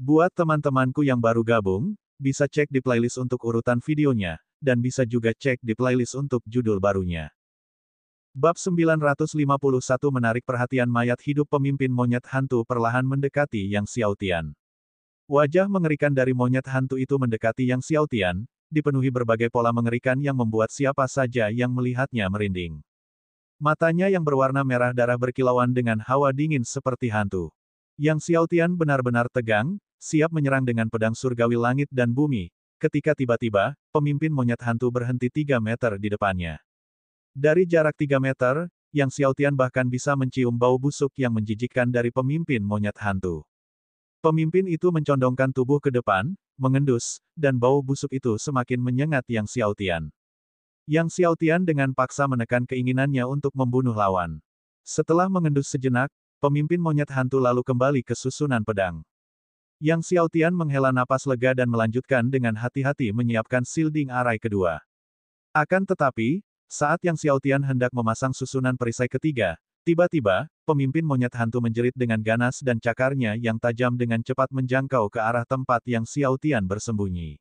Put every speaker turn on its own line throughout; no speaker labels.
Buat teman-temanku yang baru gabung, bisa cek di playlist untuk urutan videonya, dan bisa juga cek di playlist untuk judul barunya. Bab 951 menarik perhatian mayat hidup pemimpin monyet hantu perlahan mendekati Yang Xiaotian. Wajah mengerikan dari monyet hantu itu mendekati Yang Xiaotian, dipenuhi berbagai pola mengerikan yang membuat siapa saja yang melihatnya merinding. Matanya yang berwarna merah darah berkilauan dengan hawa dingin seperti hantu. Yang Xiaotian benar-benar tegang, siap menyerang dengan pedang surgawi langit dan bumi, ketika tiba-tiba, pemimpin monyet hantu berhenti 3 meter di depannya. Dari jarak 3 meter, Yang Xiaotian bahkan bisa mencium bau busuk yang menjijikkan dari pemimpin monyet hantu. Pemimpin itu mencondongkan tubuh ke depan, mengendus, dan bau busuk itu semakin menyengat Yang Xiaotian. Yang Xiaotian dengan paksa menekan keinginannya untuk membunuh lawan. Setelah mengendus sejenak, pemimpin monyet hantu lalu kembali ke susunan pedang. Yang Xiaotian menghela napas lega dan melanjutkan dengan hati-hati menyiapkan shielding arai kedua. Akan tetapi, saat Yang Xiaotian hendak memasang susunan perisai ketiga, tiba-tiba, pemimpin monyet hantu menjerit dengan ganas dan cakarnya yang tajam dengan cepat menjangkau ke arah tempat Yang Xiaotian bersembunyi.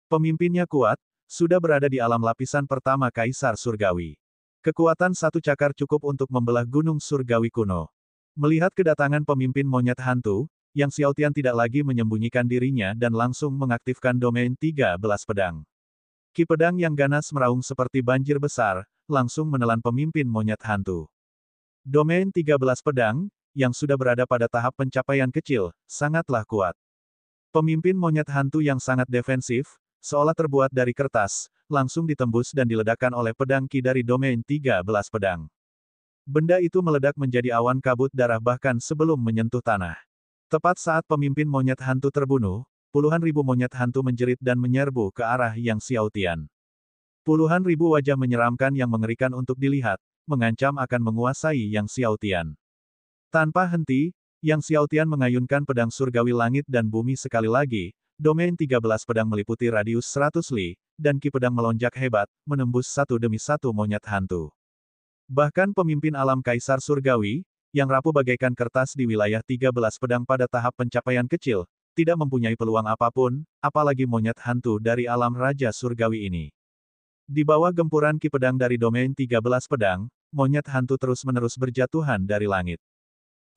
Pemimpinnya kuat, sudah berada di alam lapisan pertama Kaisar Surgawi. Kekuatan satu cakar cukup untuk membelah gunung surgawi kuno. Melihat kedatangan pemimpin monyet hantu, Yang Xiaotian tidak lagi menyembunyikan dirinya dan langsung mengaktifkan domain 13 pedang. Ki pedang yang ganas meraung seperti banjir besar, langsung menelan pemimpin monyet hantu. Domain 13 pedang, yang sudah berada pada tahap pencapaian kecil, sangatlah kuat. Pemimpin monyet hantu yang sangat defensif, seolah terbuat dari kertas, langsung ditembus dan diledakkan oleh pedang Ki dari domain 13 pedang. Benda itu meledak menjadi awan kabut darah bahkan sebelum menyentuh tanah. Tepat saat pemimpin monyet hantu terbunuh, puluhan ribu monyet hantu menjerit dan menyerbu ke arah Yang Xiaotian. Puluhan ribu wajah menyeramkan yang mengerikan untuk dilihat, mengancam akan menguasai Yang Xiaotian. Tanpa henti, Yang Xiaotian mengayunkan pedang surgawi langit dan bumi sekali lagi, domain 13 pedang meliputi radius 100 li, dan Ki pedang melonjak hebat, menembus satu demi satu monyet hantu. Bahkan pemimpin alam Kaisar Surgawi, yang rapuh bagaikan kertas di wilayah 13 pedang pada tahap pencapaian kecil, tidak mempunyai peluang apapun, apalagi monyet hantu dari alam Raja Surgawi ini. Di bawah gempuran Ki pedang dari domain 13 pedang, monyet hantu terus-menerus berjatuhan dari langit.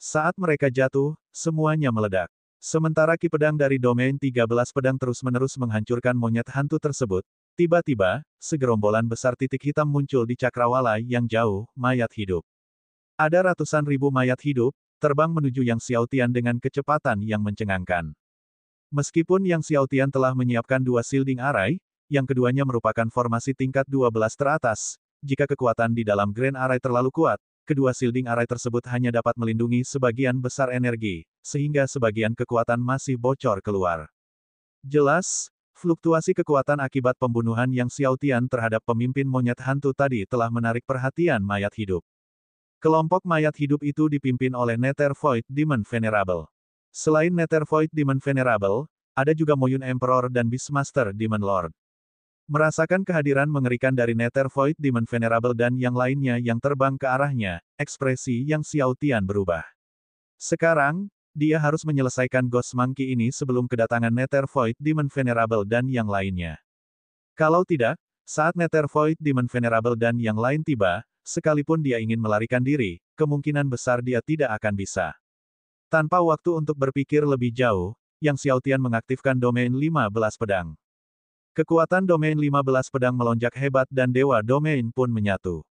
Saat mereka jatuh, semuanya meledak. Sementara Ki pedang dari domain 13 pedang terus-menerus menghancurkan monyet hantu tersebut, tiba-tiba, segerombolan besar titik hitam muncul di cakrawala yang jauh, mayat hidup. Ada ratusan ribu mayat hidup, terbang menuju Yang Xiaotian dengan kecepatan yang mencengangkan. Meskipun Yang Xiaotian telah menyiapkan dua shielding arai, yang keduanya merupakan formasi tingkat 12 teratas, jika kekuatan di dalam Grand Array terlalu kuat, kedua shielding arai tersebut hanya dapat melindungi sebagian besar energi, sehingga sebagian kekuatan masih bocor keluar. Jelas, fluktuasi kekuatan akibat pembunuhan Yang Xiaotian terhadap pemimpin monyet hantu tadi telah menarik perhatian mayat hidup. Kelompok mayat hidup itu dipimpin oleh Nether Void Demon Venerable. Selain Nether Void Demon Venerable, ada juga Moyun Emperor dan Beastmaster Demon Lord. Merasakan kehadiran mengerikan dari Nether Void Demon Venerable dan yang lainnya yang terbang ke arahnya, ekspresi Yang Xiaotian berubah. Sekarang, dia harus menyelesaikan Ghost Monkey ini sebelum kedatangan Nether Void Demon Venerable dan yang lainnya. Kalau tidak, saat Nether Void Demon Venerable dan yang lain tiba, sekalipun dia ingin melarikan diri, kemungkinan besar dia tidak akan bisa. Tanpa waktu untuk berpikir lebih jauh, Yang Xiaotian mengaktifkan domain 15 pedang. Kekuatan domain 15 pedang melonjak hebat dan dewa domain pun menyatu.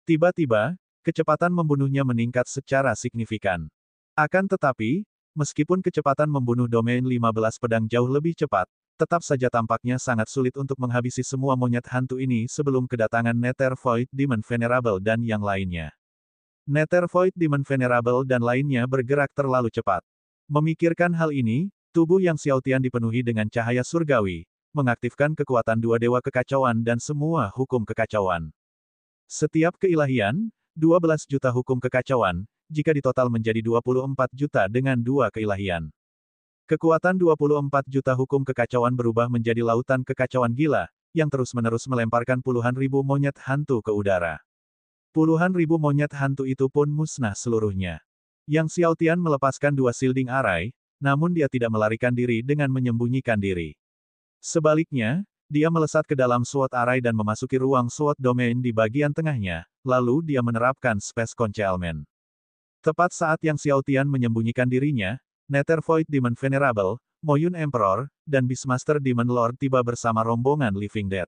Tiba-tiba, kecepatan membunuhnya meningkat secara signifikan. Akan tetapi, meskipun kecepatan membunuh domain 15 pedang jauh lebih cepat, tetap saja tampaknya sangat sulit untuk menghabisi semua monyet hantu ini sebelum kedatangan Nether Void Demon Venerable dan yang lainnya. Nether Void Demon Venerable dan lainnya bergerak terlalu cepat. Memikirkan hal ini, tubuh Yang Xiaotian dipenuhi dengan cahaya surgawi, mengaktifkan kekuatan dua dewa kekacauan dan semua hukum kekacauan. Setiap keilahian, 12 juta hukum kekacauan, jika ditotal menjadi 24 juta dengan dua keilahian. Kekuatan 24 juta hukum kekacauan berubah menjadi lautan kekacauan gila, yang terus-menerus melemparkan puluhan ribu monyet hantu ke udara. Puluhan ribu monyet hantu itu pun musnah seluruhnya. Yang Xiaotian melepaskan dua shielding arai, namun dia tidak melarikan diri dengan menyembunyikan diri. Sebaliknya, dia melesat ke dalam SWOT Array dan memasuki ruang SWOT Domain di bagian tengahnya, lalu dia menerapkan Space Concealment. Tepat saat Yang Xiaotian menyembunyikan dirinya, Nether Void Demon Venerable, Moyun Emperor, dan Beastmaster Demon Lord tiba bersama rombongan Living Dead.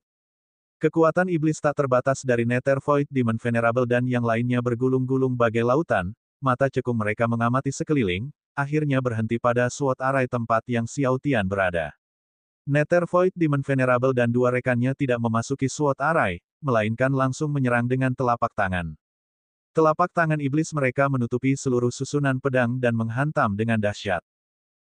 Kekuatan iblis tak terbatas dari Nether Void Demon Venerable dan yang lainnya bergulung-gulung bagai lautan, mata cekung mereka mengamati sekeliling, akhirnya berhenti pada SWOT Array tempat Yang Xiaotian berada. Nether Void Demon Venerable dan dua rekannya tidak memasuki SWOT Array, melainkan langsung menyerang dengan telapak tangan. Telapak tangan iblis mereka menutupi seluruh susunan pedang dan menghantam dengan dahsyat.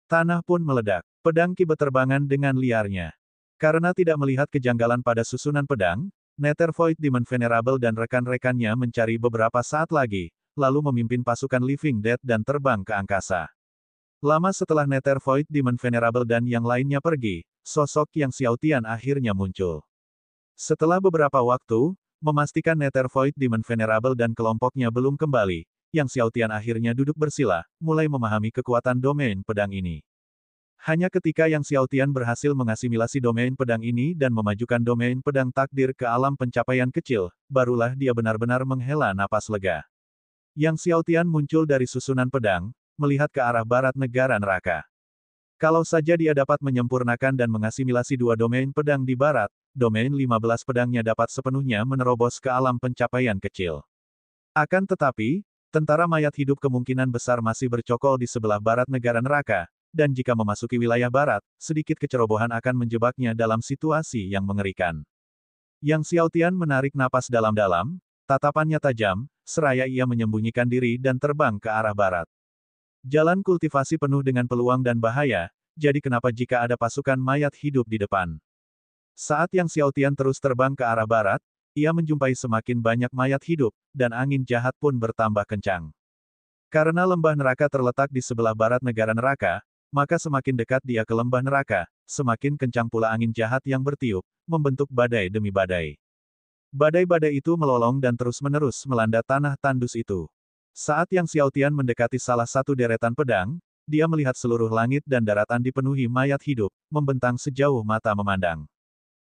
Tanah pun meledak. Pedang Ki berterbangan dengan liarnya. Karena tidak melihat kejanggalan pada susunan pedang, Nether Void Demon Venerable dan rekan-rekannya mencari beberapa saat lagi, lalu memimpin pasukan Living Dead dan terbang ke angkasa. Lama setelah Nether Void Demon Venerable dan yang lainnya pergi, sosok Yang Xiaotian akhirnya muncul. Setelah beberapa waktu, memastikan Nether Void Demon Venerable dan kelompoknya belum kembali, Yang Xiaotian akhirnya duduk bersila, mulai memahami kekuatan domain pedang ini. Hanya ketika Yang Xiaotian berhasil mengasimilasi domain pedang ini dan memajukan domain pedang takdir ke alam pencapaian kecil, barulah dia benar-benar menghela napas lega. Yang Xiaotian muncul dari susunan pedang, melihat ke arah barat negara neraka. Kalau saja dia dapat menyempurnakan dan mengasimilasi dua domain pedang di barat, domain 15 pedangnya dapat sepenuhnya menerobos ke alam pencapaian kecil. Akan tetapi, tentara mayat hidup kemungkinan besar masih bercokol di sebelah barat negara neraka, dan jika memasuki wilayah barat, sedikit kecerobohan akan menjebaknya dalam situasi yang mengerikan. Yang Xiaotian menarik napas dalam-dalam, tatapannya tajam, seraya ia menyembunyikan diri dan terbang ke arah barat. Jalan kultivasi penuh dengan peluang dan bahaya, jadi kenapa jika ada pasukan mayat hidup di depan? Saat Yang Xiaotian terus terbang ke arah barat, ia menjumpai semakin banyak mayat hidup, dan angin jahat pun bertambah kencang. Karena lembah neraka terletak di sebelah barat negara neraka, maka semakin dekat dia ke lembah neraka, semakin kencang pula angin jahat yang bertiup, membentuk badai demi badai. Badai-badai itu melolong dan terus-menerus melanda tanah tandus itu. Saat Yang Xiaotian mendekati salah satu deretan pedang, dia melihat seluruh langit dan daratan dipenuhi mayat hidup, membentang sejauh mata memandang.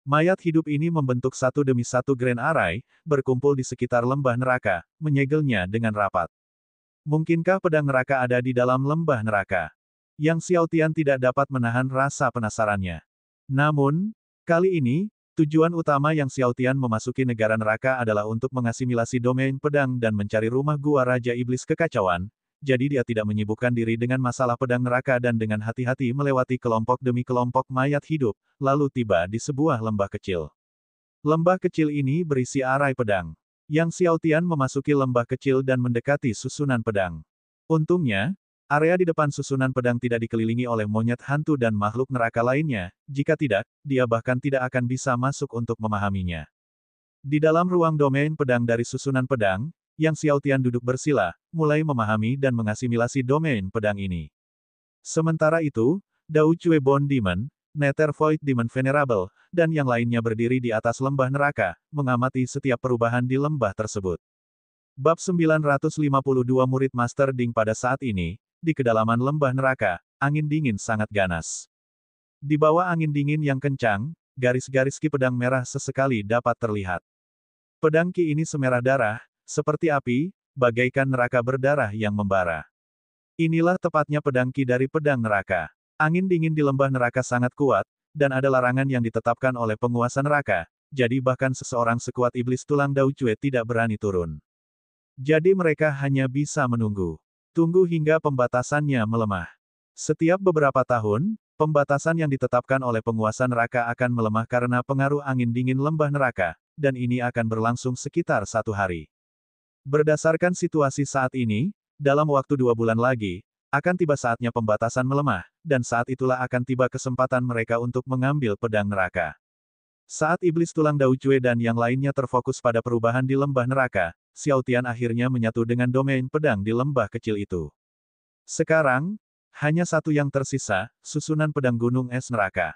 Mayat hidup ini membentuk satu demi satu Grand Array, berkumpul di sekitar lembah neraka, menyegelnya dengan rapat. Mungkinkah pedang neraka ada di dalam lembah neraka? Yang Xiaotian tidak dapat menahan rasa penasarannya. Namun, kali ini, tujuan utama Yang Xiaotian memasuki negara neraka adalah untuk mengasimilasi domain pedang dan mencari rumah gua Raja Iblis Kekacauan, jadi dia tidak menyibukkan diri dengan masalah pedang neraka dan dengan hati-hati melewati kelompok demi kelompok mayat hidup, lalu tiba di sebuah lembah kecil. Lembah kecil ini berisi arai pedang. Yang Xiaotian memasuki lembah kecil dan mendekati susunan pedang. Untungnya, area di depan susunan pedang tidak dikelilingi oleh monyet hantu dan makhluk neraka lainnya, jika tidak, dia bahkan tidak akan bisa masuk untuk memahaminya. Di dalam ruang domain pedang dari susunan pedang, Yang Xiaotian duduk bersila, mulai memahami dan mengasimilasi domain pedang ini. Sementara itu, Dao Cue Bone Demon, Nether Void Demon Venerable, dan yang lainnya berdiri di atas lembah neraka, mengamati setiap perubahan di lembah tersebut. Bab 952 Murid Master Ding pada saat ini, di kedalaman lembah neraka, angin dingin sangat ganas. Di bawah angin dingin yang kencang, garis-garis ki pedang merah sesekali dapat terlihat. Pedang ki ini semerah darah, seperti api, bagaikan neraka berdarah yang membara. Inilah tepatnya pedang ki dari pedang neraka. Angin dingin di lembah neraka sangat kuat, dan ada larangan yang ditetapkan oleh penguasa neraka, jadi bahkan seseorang sekuat iblis tulang Dao Cue tidak berani turun. Jadi mereka hanya bisa menunggu. Tunggu hingga pembatasannya melemah. Setiap beberapa tahun, pembatasan yang ditetapkan oleh penguasa neraka akan melemah karena pengaruh angin dingin lembah neraka, dan ini akan berlangsung sekitar 1 hari. Berdasarkan situasi saat ini, dalam waktu 2 bulan lagi, akan tiba saatnya pembatasan melemah, dan saat itulah akan tiba kesempatan mereka untuk mengambil pedang neraka. Saat iblis tulang Dao Cue dan yang lainnya terfokus pada perubahan di lembah neraka, Xiaotian akhirnya menyatu dengan domain pedang di lembah kecil itu. Sekarang, hanya satu yang tersisa, susunan pedang gunung es neraka.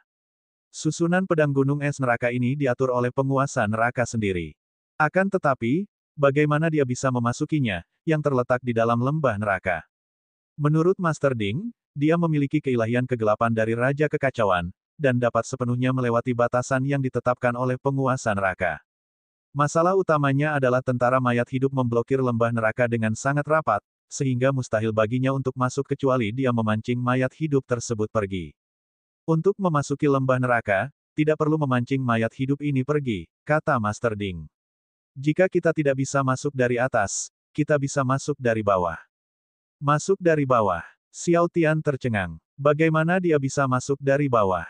Susunan pedang gunung es neraka ini diatur oleh penguasa neraka sendiri. Akan tetapi, bagaimana dia bisa memasukinya, yang terletak di dalam lembah neraka? Menurut Master Ding, dia memiliki keilahian kegelapan dari Raja Kekacauan, dan dapat sepenuhnya melewati batasan yang ditetapkan oleh penguasa neraka. Masalah utamanya adalah tentara mayat hidup memblokir lembah neraka dengan sangat rapat, sehingga mustahil baginya untuk masuk kecuali dia memancing mayat hidup tersebut pergi. Untuk memasuki lembah neraka, tidak perlu memancing mayat hidup ini pergi, kata Master Ding. Jika kita tidak bisa masuk dari atas, kita bisa masuk dari bawah. Masuk dari bawah. Xiao Tian tercengang. Bagaimana dia bisa masuk dari bawah?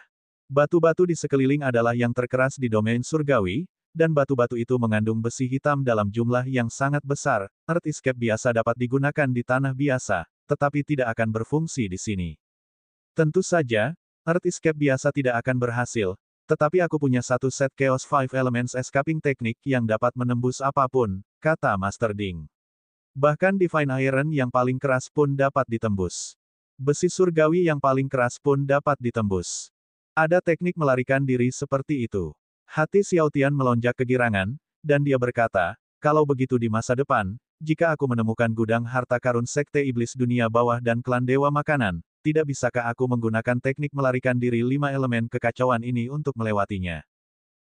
Batu-batu di sekeliling adalah yang terkeras di domain surgawi, dan batu-batu itu mengandung besi hitam dalam jumlah yang sangat besar. Earth Escape biasa dapat digunakan di tanah biasa, tetapi tidak akan berfungsi di sini. Tentu saja, Earth Escape biasa tidak akan berhasil, tetapi aku punya satu set Chaos Five Elements Escaping Technique yang dapat menembus apapun, kata Master Ding. Bahkan Divine Iron yang paling keras pun dapat ditembus. Besi surgawi yang paling keras pun dapat ditembus. Ada teknik melarikan diri seperti itu. Hati Xiao Tian melonjak kegirangan, dan dia berkata, kalau begitu di masa depan, jika aku menemukan gudang harta karun Sekte Iblis Dunia Bawah dan Klan Dewa Makanan, tidak bisakah aku menggunakan teknik melarikan diri 5 elemen kekacauan ini untuk melewatinya?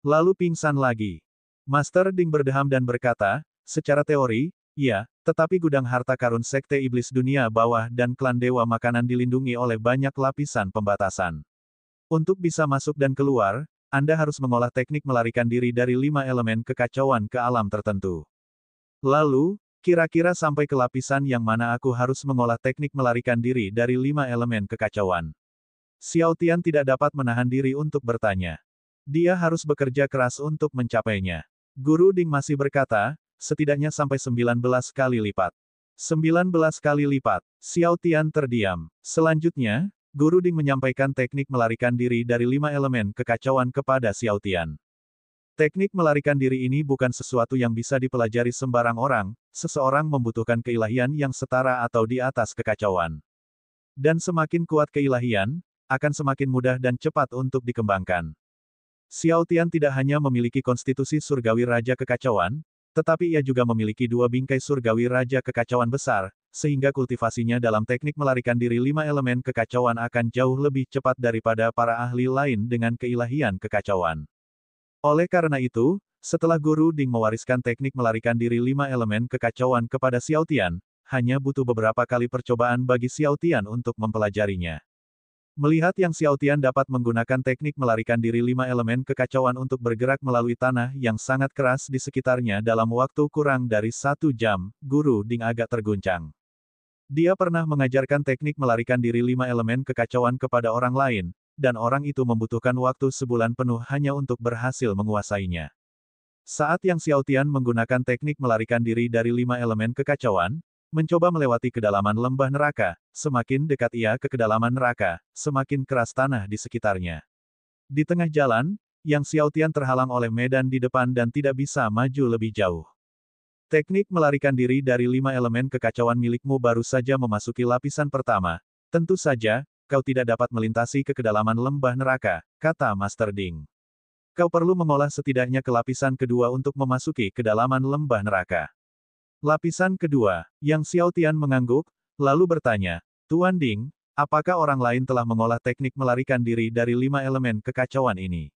Lalu pingsan lagi. Master Ding berdeham dan berkata, secara teori, ya, tetapi gudang harta karun Sekte Iblis Dunia Bawah dan Klan Dewa Makanan dilindungi oleh banyak lapisan pembatasan. Untuk bisa masuk dan keluar, Anda harus mengolah teknik melarikan diri dari 5 elemen kekacauan ke alam tertentu. Lalu, kira-kira sampai ke lapisan yang mana aku harus mengolah teknik melarikan diri dari 5 elemen kekacauan? Xiao Tian tidak dapat menahan diri untuk bertanya. Dia harus bekerja keras untuk mencapainya. Guru Ding masih berkata, setidaknya sampai 19 kali lipat. 19 kali lipat. Xiao Tian terdiam. Selanjutnya, Guru Ding menyampaikan teknik melarikan diri dari 5 elemen kekacauan kepada Xiao Tian. Teknik melarikan diri ini bukan sesuatu yang bisa dipelajari sembarang orang, seseorang membutuhkan keilahian yang setara atau di atas kekacauan. Dan semakin kuat keilahian, akan semakin mudah dan cepat untuk dikembangkan. Xiao Tian tidak hanya memiliki konstitusi surgawi Raja Kekacauan, tetapi ia juga memiliki 2 bingkai surgawi Raja Kekacauan besar, sehingga kultivasinya dalam teknik melarikan diri 5 elemen kekacauan akan jauh lebih cepat daripada para ahli lain dengan keilahian kekacauan. Oleh karena itu, setelah Guru Ding mewariskan teknik melarikan diri 5 elemen kekacauan kepada Xiao Tian, hanya butuh beberapa kali percobaan bagi Xiao Tian untuk mempelajarinya. Melihat yang Xiao Tian dapat menggunakan teknik melarikan diri 5 elemen kekacauan untuk bergerak melalui tanah yang sangat keras di sekitarnya dalam waktu kurang dari 1 jam, Guru Ding agak terguncang. Dia pernah mengajarkan teknik melarikan diri 5 elemen kekacauan kepada orang lain, dan orang itu membutuhkan waktu sebulan penuh hanya untuk berhasil menguasainya. Saat yang Xiao Tian menggunakan teknik melarikan diri dari 5 elemen kekacauan, mencoba melewati kedalaman lembah neraka, semakin dekat ia ke kedalaman neraka, semakin keras tanah di sekitarnya. Di tengah jalan, Yang Xiao Tian terhalang oleh medan di depan dan tidak bisa maju lebih jauh. Teknik melarikan diri dari 5 elemen kekacauan milikmu baru saja memasuki lapisan pertama. Tentu saja, kau tidak dapat melintasi ke kedalaman lembah neraka, kata Master Ding. Kau perlu mengolah setidaknya ke lapisan kedua untuk memasuki kedalaman lembah neraka. Lapisan kedua, Yang Xiao Tian mengangguk, lalu bertanya, Tuan Ding, apakah orang lain telah mengolah teknik melarikan diri dari 5 elemen kekacauan ini?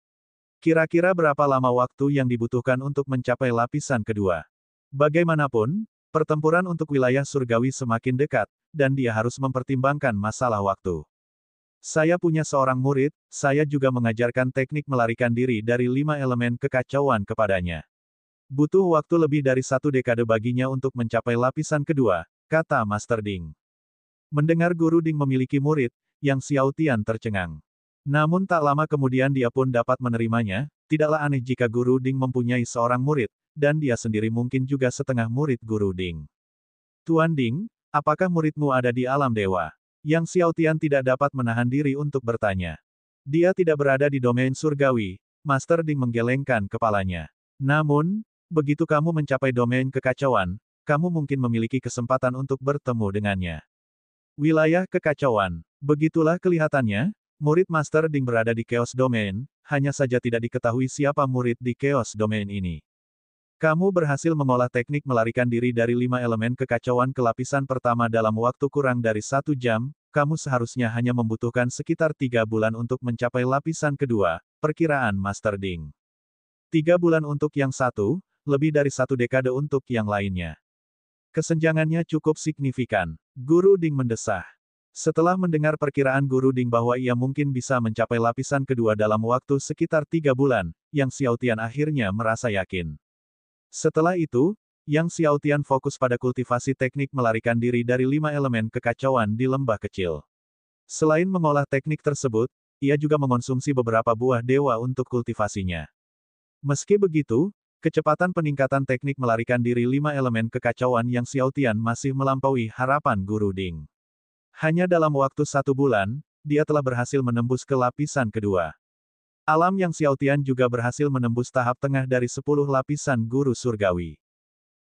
Kira-kira berapa lama waktu yang dibutuhkan untuk mencapai lapisan kedua? Bagaimanapun, pertempuran untuk wilayah surgawi semakin dekat, dan dia harus mempertimbangkan masalah waktu. Saya punya seorang murid, saya juga mengajarkan teknik melarikan diri dari 5 elemen kekacauan kepadanya. Butuh waktu lebih dari 1 dekade baginya untuk mencapai lapisan kedua, kata Master Ding. Mendengar Guru Ding memiliki murid, Yang Xiao Tian tercengang. Namun tak lama kemudian dia pun dapat menerimanya, tidaklah aneh jika Guru Ding mempunyai seorang murid, dan dia sendiri mungkin juga setengah murid Guru Ding. Tuan Ding, apakah muridmu ada di alam dewa? Yang Xiao Tian tidak dapat menahan diri untuk bertanya. Dia tidak berada di domain surgawi, Master Ding menggelengkan kepalanya. Namun, begitu kamu mencapai domain kekacauan, kamu mungkin memiliki kesempatan untuk bertemu dengannya. Wilayah kekacauan. Begitulah kelihatannya, murid Master Ding berada di Chaos Domain, hanya saja tidak diketahui siapa murid di Chaos Domain ini. Kamu berhasil mengolah teknik melarikan diri dari 5 elemen kekacauan ke lapisan pertama dalam waktu kurang dari 1 jam, kamu seharusnya hanya membutuhkan sekitar 3 bulan untuk mencapai lapisan kedua, perkiraan Master Ding. 3 bulan untuk yang satu, lebih dari 1 dekade untuk yang lainnya. Kesenjangannya cukup signifikan. Guru Ding mendesah. Setelah mendengar perkiraan Guru Ding bahwa ia mungkin bisa mencapai lapisan kedua dalam waktu sekitar 3 bulan, Yang Xiaotian akhirnya merasa yakin. Setelah itu, Yang Xiaotian fokus pada kultivasi teknik melarikan diri dari 5 elemen kekacauan di lembah kecil. Selain mengolah teknik tersebut, ia juga mengonsumsi beberapa buah dewa untuk kultivasinya. Meski begitu, kecepatan peningkatan teknik melarikan diri 5 elemen kekacauan Yang Xiaotian masih melampaui harapan Guru Ding. Hanya dalam waktu 1 bulan, dia telah berhasil menembus ke lapisan kedua. Alam Yang Xiaotian juga berhasil menembus tahap tengah dari 10 lapisan guru surgawi.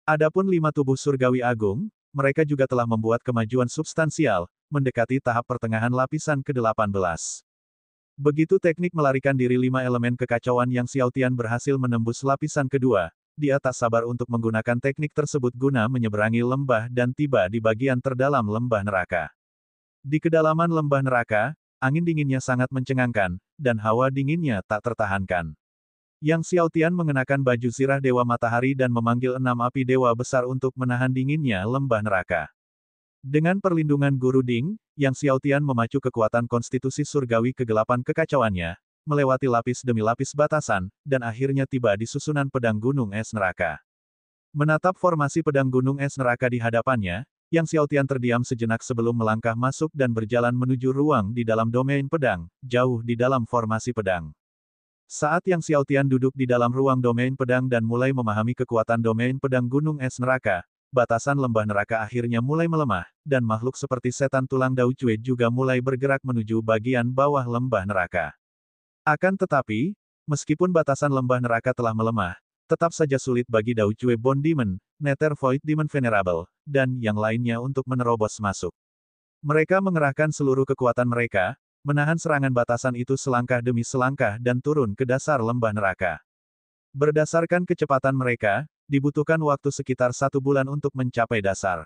Adapun 5 tubuh surgawi agung, mereka juga telah membuat kemajuan substansial, mendekati tahap pertengahan lapisan ke-18. Begitu teknik melarikan diri 5 elemen kekacauan Yang Xiaotian berhasil menembus lapisan kedua, dia tak sabar untuk menggunakan teknik tersebut guna menyeberangi lembah dan tiba di bagian terdalam lembah neraka. Di kedalaman lembah neraka, angin dinginnya sangat mencengangkan, dan hawa dinginnya tak tertahankan. Yang Xiaotian mengenakan baju zirah Dewa Matahari dan memanggil 6 api dewa besar untuk menahan dinginnya lembah neraka. Dengan perlindungan Guru Ding, Yang Xiaotian memacu kekuatan konstitusi surgawi kegelapan kekacauannya, melewati lapis demi lapis batasan, dan akhirnya tiba di susunan pedang gunung es neraka. Menatap formasi pedang gunung es neraka di hadapannya, Yang Xiaotian terdiam sejenak sebelum melangkah masuk dan berjalan menuju ruang di dalam domain pedang, jauh di dalam formasi pedang. Saat Yang Xiaotian duduk di dalam ruang domain pedang dan mulai memahami kekuatan domain pedang gunung es neraka, batasan lembah neraka akhirnya mulai melemah, dan makhluk seperti setan tulang Dao Cue juga mulai bergerak menuju bagian bawah lembah neraka. Akan tetapi, meskipun batasan lembah neraka telah melemah, tetap saja sulit bagi Dao Cue Bone Demon, Nether Void Demon Venerable, dan yang lainnya untuk menerobos masuk. Mereka mengerahkan seluruh kekuatan mereka, menahan serangan batasan itu selangkah demi selangkah dan turun ke dasar lembah neraka. Berdasarkan kecepatan mereka, dibutuhkan waktu sekitar 1 bulan untuk mencapai dasar.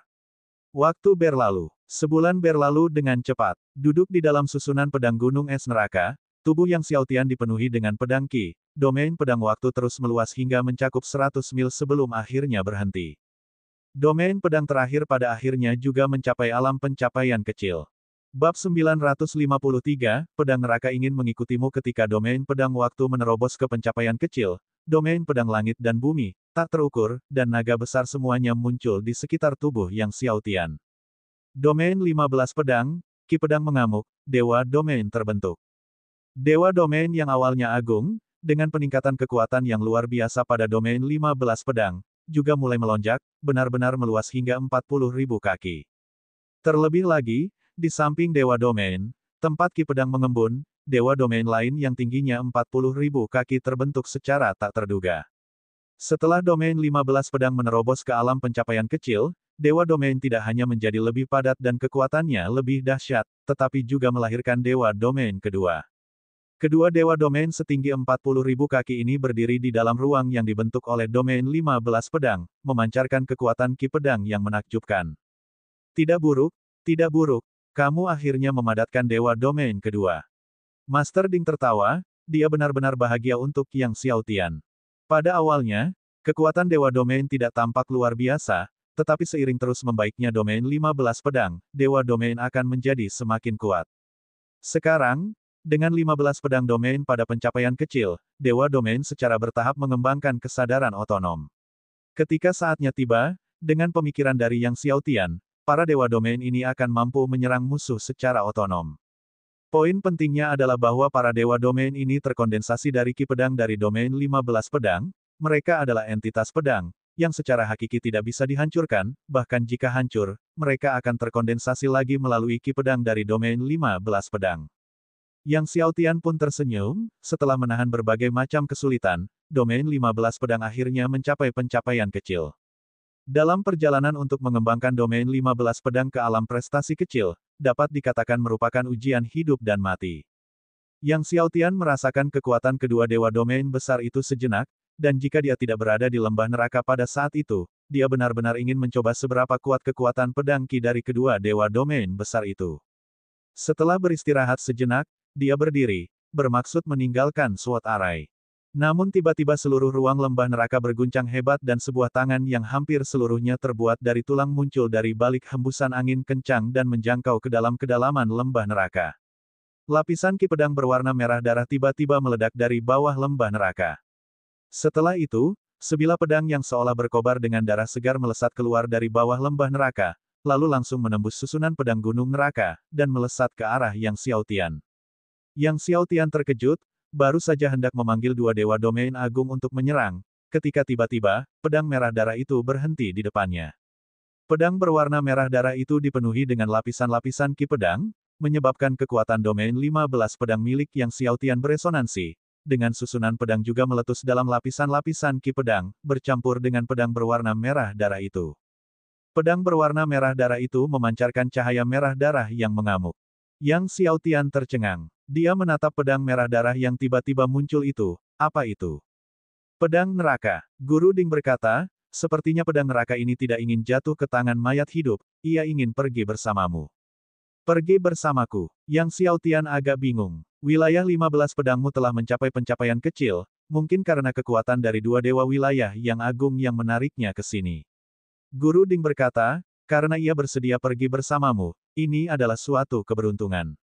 Waktu berlalu. Sebulan berlalu dengan cepat. Duduk di dalam susunan pedang gunung es neraka, tubuh Yang Xiaotian dipenuhi dengan pedang Qi. Domain pedang waktu terus meluas hingga mencakup 100 mil sebelum akhirnya berhenti. Domain pedang terakhir pada akhirnya juga mencapai alam pencapaian kecil. Bab 953, Pedang Neraka ingin mengikutimu ketika domain pedang waktu menerobos ke pencapaian kecil, domain pedang langit dan bumi, tak terukur, dan naga besar semuanya muncul di sekitar tubuh Yang Xiaotian. Domain 15 pedang, Qi pedang mengamuk, dewa domain terbentuk. Dewa domain yang awalnya agung, dengan peningkatan kekuatan yang luar biasa pada domain 15 pedang, juga mulai melonjak, benar-benar meluas hingga 40.000 kaki. Terlebih lagi, di samping Dewa Domain, tempat Qi pedang mengembun, Dewa Domain lain yang tingginya 40.000 kaki terbentuk secara tak terduga. Setelah domain 15 pedang menerobos ke alam pencapaian kecil, Dewa Domain tidak hanya menjadi lebih padat dan kekuatannya lebih dahsyat, tetapi juga melahirkan Dewa Domain kedua. Kedua Dewa Domain setinggi 40.000 kaki ini berdiri di dalam ruang yang dibentuk oleh domain 15 pedang, memancarkan kekuatan Qi pedang yang menakjubkan. Tidak buruk, kamu akhirnya memadatkan Dewa Domain kedua. Master Ding tertawa, dia benar-benar bahagia untuk Yang Xiaotian. Pada awalnya, kekuatan Dewa Domain tidak tampak luar biasa, tetapi seiring terus membaiknya domain 15 pedang, Dewa Domain akan menjadi semakin kuat. Sekarang, dengan 15 pedang domain pada pencapaian kecil, Dewa Domain secara bertahap mengembangkan kesadaran otonom. Ketika saatnya tiba, dengan pemikiran dari Yang Xiaotian, para Dewa Domain ini akan mampu menyerang musuh secara otonom. Poin pentingnya adalah bahwa para Dewa Domain ini terkondensasi dari Qi pedang dari domain 15 pedang, mereka adalah entitas pedang, yang secara hakiki tidak bisa dihancurkan, bahkan jika hancur, mereka akan terkondensasi lagi melalui Qi pedang dari domain 15 pedang. Yang Xiaotian pun tersenyum, setelah menahan berbagai macam kesulitan, domain 15 pedang akhirnya mencapai pencapaian kecil. Dalam perjalanan untuk mengembangkan domain 15 pedang ke alam prestasi kecil, dapat dikatakan merupakan ujian hidup dan mati. Yang Xiaotian merasakan kekuatan kedua dewa domain besar itu sejenak, dan jika dia tidak berada di lembah neraka pada saat itu, dia benar-benar ingin mencoba seberapa kuat kekuatan pedang Ki dari kedua dewa domain besar itu. Setelah beristirahat sejenak, dia berdiri, bermaksud meninggalkan Sword Array. Namun tiba-tiba seluruh ruang lembah neraka berguncang hebat dan sebuah tangan yang hampir seluruhnya terbuat dari tulang muncul dari balik hembusan angin kencang dan menjangkau ke dalam kedalaman lembah neraka. Lapisan ki pedang berwarna merah darah tiba-tiba meledak dari bawah lembah neraka. Setelah itu, sebilah pedang yang seolah berkobar dengan darah segar melesat keluar dari bawah lembah neraka, lalu langsung menembus susunan pedang gunung neraka, dan melesat ke arah Yang Xiaotian. Yang Xiaotian terkejut, baru saja hendak memanggil dua dewa domain agung untuk menyerang, ketika tiba-tiba, pedang merah darah itu berhenti di depannya. Pedang berwarna merah darah itu dipenuhi dengan lapisan-lapisan ki pedang, menyebabkan kekuatan domain 15 pedang milik Yang Xiaotian beresonansi, dengan susunan pedang juga meletus dalam lapisan-lapisan ki pedang, bercampur dengan pedang berwarna merah darah itu. Pedang berwarna merah darah itu memancarkan cahaya merah darah yang mengamuk. Yang Xiaotian tercengang. Dia menatap pedang merah darah yang tiba-tiba muncul itu. Apa itu? Pedang neraka. Guru Ding berkata, sepertinya pedang neraka ini tidak ingin jatuh ke tangan mayat hidup, ia ingin pergi bersamamu. Pergi bersamaku. Yang Xiaotian agak bingung. Wilayah 15 pedangmu telah mencapai pencapaian kecil, mungkin karena kekuatan dari dua dewa wilayah yang agung yang menariknya ke sini. Guru Ding berkata, karena ia bersedia pergi bersamamu, ini adalah suatu keberuntungan.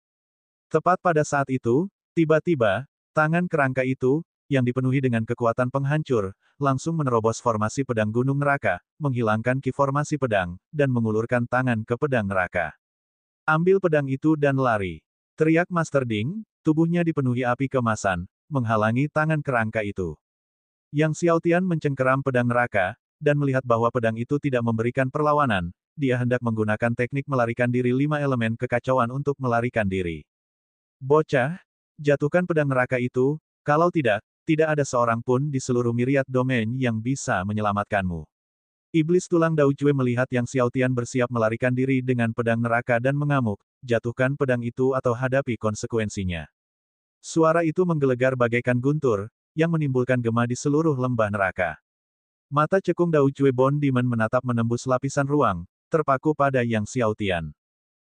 Tepat pada saat itu, tiba-tiba, tangan kerangka itu, yang dipenuhi dengan kekuatan penghancur, langsung menerobos formasi pedang gunung neraka, menghilangkan ki formasi pedang, dan mengulurkan tangan ke pedang neraka. Ambil pedang itu dan lari. Teriak Master Ding, tubuhnya dipenuhi api kemasan, menghalangi tangan kerangka itu. Yang Xiaotian mencengkeram pedang neraka, dan melihat bahwa pedang itu tidak memberikan perlawanan, dia hendak menggunakan teknik melarikan diri 5 elemen kekacauan untuk melarikan diri. Bocah, jatuhkan pedang neraka itu, kalau tidak, tidak ada seorang pun di seluruh myriad domain yang bisa menyelamatkanmu. Iblis tulang Daojue melihat Yang Xiaotian bersiap melarikan diri dengan pedang neraka dan mengamuk, jatuhkan pedang itu atau hadapi konsekuensinya. Suara itu menggelegar bagaikan guntur, yang menimbulkan gema di seluruh lembah neraka. Mata cekung Daojue Bone Demon menatap menembus lapisan ruang, terpaku pada Yang Xiaotian.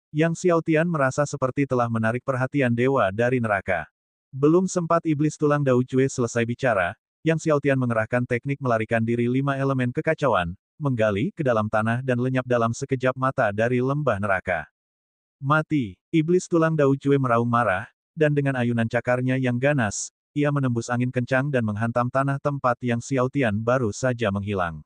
Yang Xiaotian merasa seperti telah menarik perhatian dewa dari neraka. Belum sempat iblis tulang Daojue selesai bicara, Yang Xiaotian mengerahkan teknik melarikan diri 5 elemen kekacauan, menggali ke dalam tanah dan lenyap dalam sekejap mata dari lembah neraka. Mati! Iblis tulang Daojue meraung marah, dan dengan ayunan cakarnya yang ganas, ia menembus angin kencang dan menghantam tanah tempat Yang Xiaotian baru saja menghilang.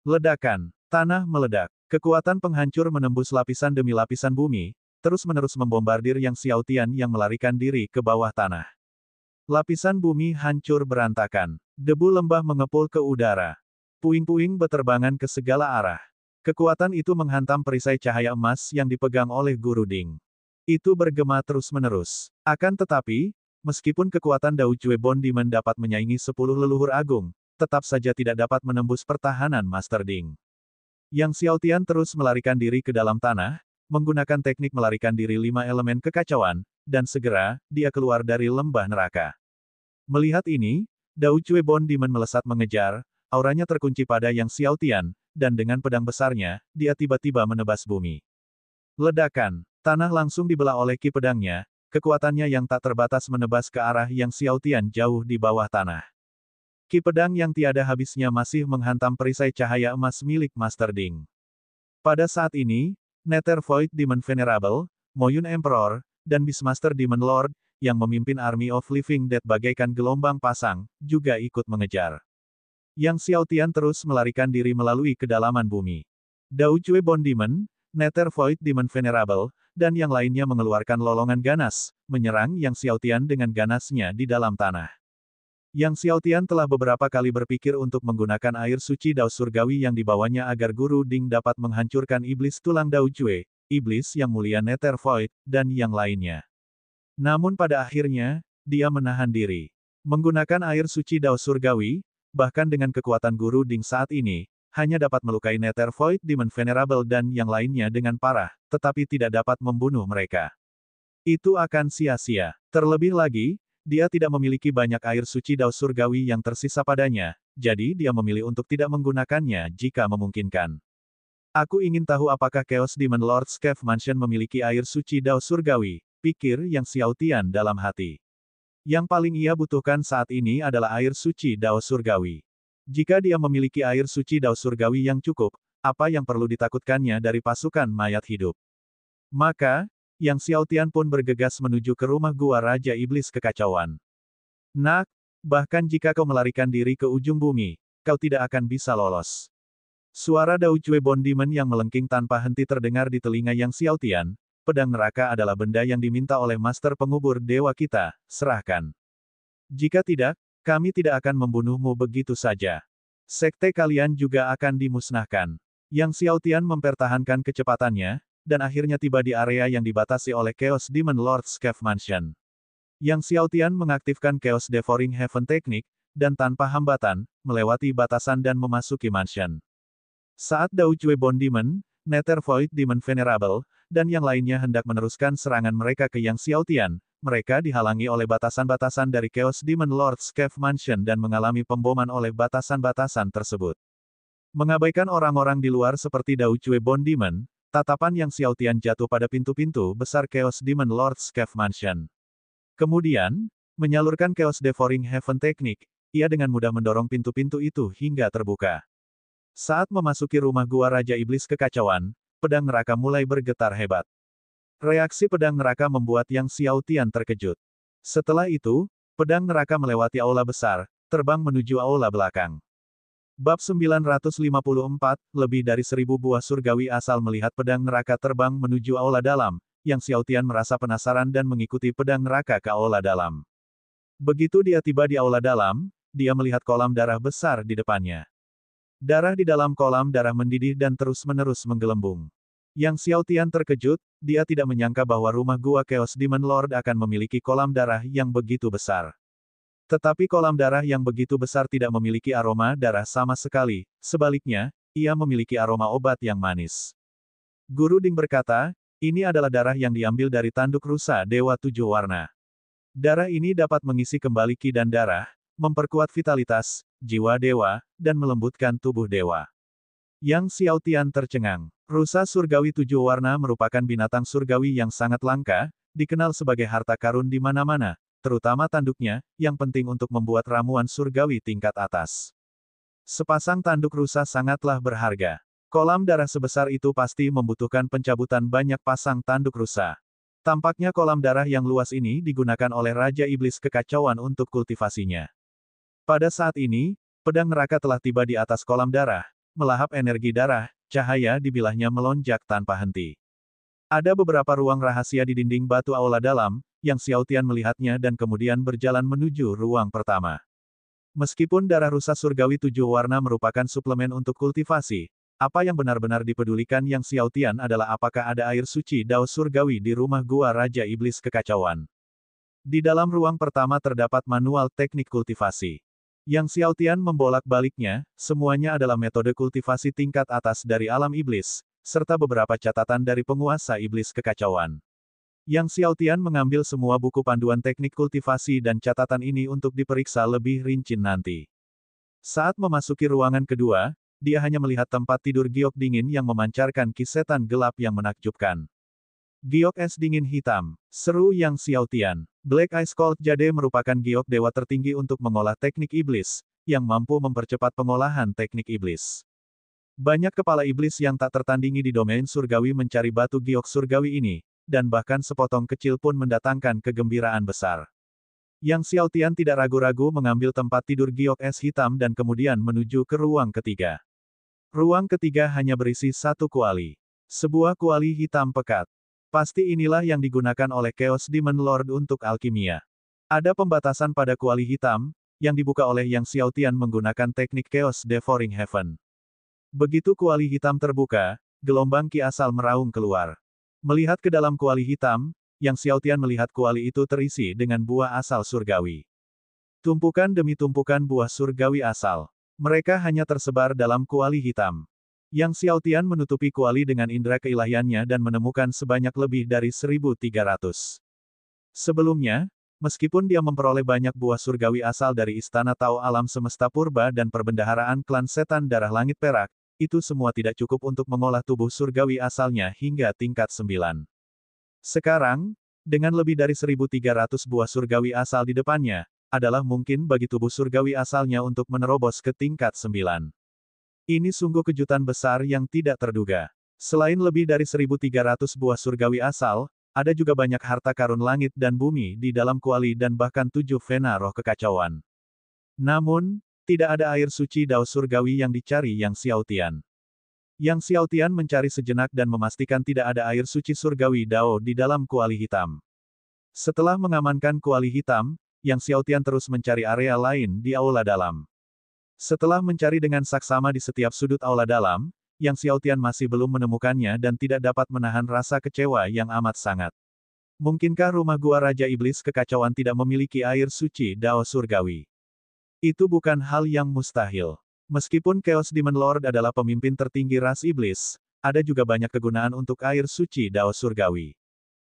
Ledakan! Tanah meledak. Kekuatan penghancur menembus lapisan demi lapisan bumi, terus-menerus membombardir Yang Xiaotian yang melarikan diri ke bawah tanah. Lapisan bumi hancur berantakan. Debu lembah mengepul ke udara. Puing-puing beterbangan ke segala arah. Kekuatan itu menghantam perisai cahaya emas yang dipegang oleh Guru Ding. Itu bergema terus-menerus. Akan tetapi, meskipun kekuatan Daojue Bone Demon dapat menyaingi 10 leluhur agung, tetap saja tidak dapat menembus pertahanan Master Ding. Yang Xiaotian terus melarikan diri ke dalam tanah, menggunakan teknik melarikan diri 5 elemen kekacauan, dan segera, dia keluar dari lembah neraka. Melihat ini, Daojue Bone Demon melesat mengejar, auranya terkunci pada Yang Xiaotian, dan dengan pedang besarnya, dia tiba-tiba menebas bumi. Ledakan, tanah langsung dibelah oleh ki pedangnya, kekuatannya yang tak terbatas menebas ke arah Yang Xiaotian jauh di bawah tanah. Ki pedang yang tiada habisnya masih menghantam perisai cahaya emas milik Master Ding. Pada saat ini, Nether Void Demon Venerable, Moyun Emperor, dan Beastmaster Demon Lord, yang memimpin Army of Living Dead bagaikan gelombang pasang, juga ikut mengejar. Yang Xiaotian terus melarikan diri melalui kedalaman bumi. Daojue Bone Demon, Nether Void Demon Venerable, dan yang lainnya mengeluarkan lolongan ganas, menyerang Yang Xiaotian dengan ganasnya di dalam tanah. Yang Xiaotian telah beberapa kali berpikir untuk menggunakan air suci Dao Surgawi yang dibawanya agar Guru Ding dapat menghancurkan iblis tulang Daojue, iblis yang mulia Nether Void, dan yang lainnya. Namun pada akhirnya, dia menahan diri. Menggunakan air suci Dao Surgawi, bahkan dengan kekuatan Guru Ding saat ini, hanya dapat melukai Nether Void Demon Venerable dan yang lainnya dengan parah, tetapi tidak dapat membunuh mereka. Itu akan sia-sia. Terlebih lagi, dia tidak memiliki banyak air suci Dao surgawi yang tersisa padanya, jadi dia memilih untuk tidak menggunakannya jika memungkinkan. Aku ingin tahu apakah Chaos Demon Lord's Cave Mansion memiliki air suci Dao surgawi, pikir Yang Xiaotian dalam hati. Yang paling ia butuhkan saat ini adalah air suci Dao surgawi. Jika dia memiliki air suci Dao surgawi yang cukup, apa yang perlu ditakutkannya dari pasukan mayat hidup? Maka, Yang Xiaotian pun bergegas menuju ke rumah gua Raja Iblis Kekacauan. Nak, bahkan jika kau melarikan diri ke ujung bumi, kau tidak akan bisa lolos. Suara Dao Jue Bond Demon yang melengking tanpa henti terdengar di telinga Yang Xiaotian. Pedang neraka adalah benda yang diminta oleh Master Pengubur Dewa kita, serahkan. Jika tidak, kami tidak akan membunuhmu begitu saja. Sekte kalian juga akan dimusnahkan. Yang Xiaotian mempertahankan kecepatannya, dan akhirnya tiba di area yang dibatasi oleh Chaos Demon Lord's Cave Mansion. Yang Xiaotian mengaktifkan Chaos Devouring Heaven Technique, dan tanpa hambatan, melewati batasan dan memasuki mansion. Saat Dao Jue Bond Demon, Nether Void Demon Venerable, dan yang lainnya hendak meneruskan serangan mereka ke Yang Xiaotian, mereka dihalangi oleh batasan-batasan dari Chaos Demon Lord's Cave Mansion dan mengalami pemboman oleh batasan-batasan tersebut. Mengabaikan orang-orang di luar seperti Dao Jue Bond Demon, tatapan Yang Xiaotian jatuh pada pintu-pintu besar Chaos Demon Lord's Cave Mansion. Kemudian, menyalurkan Chaos Devouring Heaven Technique, ia dengan mudah mendorong pintu-pintu itu hingga terbuka. Saat memasuki rumah gua Raja Iblis Kekacauan, pedang neraka mulai bergetar hebat. Reaksi pedang neraka membuat Yang Xiaotian terkejut. Setelah itu, pedang neraka melewati aula besar, terbang menuju aula belakang. Bab 954, lebih dari 1000 buah surgawi asal melihat pedang neraka terbang menuju aula dalam, Yang Xiaotian merasa penasaran dan mengikuti pedang neraka ke aula dalam. Begitu dia tiba di aula dalam, dia melihat kolam darah besar di depannya. Darah di dalam kolam darah mendidih dan terus-menerus menggelembung. Yang Xiaotian terkejut, dia tidak menyangka bahwa rumah gua Chaos Demon Lord akan memiliki kolam darah yang begitu besar. Tetapi kolam darah yang begitu besar tidak memiliki aroma darah sama sekali, sebaliknya, ia memiliki aroma obat yang manis. Guru Ding berkata, ini adalah darah yang diambil dari tanduk rusa Dewa Tujuh Warna. Darah ini dapat mengisi kembali ki dan darah, memperkuat vitalitas, jiwa dewa, dan melembutkan tubuh dewa. Yang Xiaotian tercengang. Rusa surgawi tujuh warna merupakan binatang surgawi yang sangat langka, dikenal sebagai harta karun di mana-mana, terutama tanduknya, yang penting untuk membuat ramuan surgawi tingkat atas. Sepasang tanduk rusa sangatlah berharga. Kolam darah sebesar itu pasti membutuhkan pencabutan banyak pasang tanduk rusa. Tampaknya kolam darah yang luas ini digunakan oleh Raja Iblis Kekacauan untuk kultivasinya. Pada saat ini, pedang neraka telah tiba di atas kolam darah, melahap energi darah, cahaya di bilahnya melonjak tanpa henti. Ada beberapa ruang rahasia di dinding batu aula dalam, Yang Xiaotian melihatnya dan kemudian berjalan menuju ruang pertama. Meskipun darah rusa surgawi tujuh warna merupakan suplemen untuk kultivasi, apa yang benar-benar dipedulikan Yang Xiaotian adalah apakah ada air suci Dao surgawi di rumah gua Raja Iblis Kekacauan. Di dalam ruang pertama terdapat manual teknik kultivasi. Yang Xiaotian membolak-baliknya, semuanya adalah metode kultivasi tingkat atas dari alam iblis, serta beberapa catatan dari penguasa iblis kekacauan. Yang Xiaotian mengambil semua buku panduan teknik kultivasi dan catatan ini untuk diperiksa lebih rinci nanti. Saat memasuki ruangan kedua, dia hanya melihat tempat tidur giok dingin yang memancarkan kisetan gelap yang menakjubkan. Giok es dingin hitam, seru Yang Xiaotian. Black Ice Cold Jade merupakan giok dewa tertinggi untuk mengolah teknik iblis, yang mampu mempercepat pengolahan teknik iblis. Banyak kepala iblis yang tak tertandingi di domain surgawi mencari batu giok surgawi ini, dan bahkan sepotong kecil pun mendatangkan kegembiraan besar. Yang Xiaotian tidak ragu-ragu mengambil tempat tidur giok es hitam dan kemudian menuju ke ruang ketiga. Ruang ketiga hanya berisi satu kuali. Sebuah kuali hitam pekat. Pasti inilah yang digunakan oleh Chaos Demon Lord untuk alkimia. Ada pembatasan pada kuali hitam, yang dibuka oleh Yang Xiaotian menggunakan teknik Chaos Devouring Heaven. Begitu kuali hitam terbuka, gelombang ki asal meraung keluar. Melihat ke dalam kuali hitam, Yang Xiaotian melihat kuali itu terisi dengan buah asal surgawi. Tumpukan demi tumpukan buah surgawi asal. Mereka hanya tersebar dalam kuali hitam. Yang Xiaotian menutupi kuali dengan indera keilahiannya dan menemukan sebanyak lebih dari 1.300. Sebelumnya, Meskipun dia memperoleh banyak buah surgawi asal dari istana Tao alam semesta purba dan perbendaharaan klan setan darah langit perak, itu semua tidak cukup untuk mengolah tubuh surgawi asalnya hingga tingkat 9. Sekarang, dengan lebih dari 1.300 buah surgawi asal di depannya, adalah mungkin bagi tubuh surgawi asalnya untuk menerobos ke tingkat 9. Ini sungguh kejutan besar yang tidak terduga. Selain lebih dari 1.300 buah surgawi asal, ada juga banyak harta karun langit dan bumi di dalam kuali dan bahkan 7 vena roh kekacauan. Namun, tidak ada air suci dao surgawi yang dicari Yang Xiaotian. Yang Xiaotian mencari sejenak dan memastikan tidak ada air suci surgawi dao di dalam kuali hitam. Setelah mengamankan kuali hitam, Yang Xiaotian terus mencari area lain di aula dalam. Setelah mencari dengan saksama di setiap sudut aula dalam, Yang Xiaotian masih belum menemukannya dan tidak dapat menahan rasa kecewa yang amat sangat. Mungkinkah rumah gua Raja Iblis Kekacauan tidak memiliki air suci dao surgawi? Itu bukan hal yang mustahil. Meskipun Chaos Demon Lord adalah pemimpin tertinggi ras iblis, ada juga banyak kegunaan untuk air suci dao surgawi.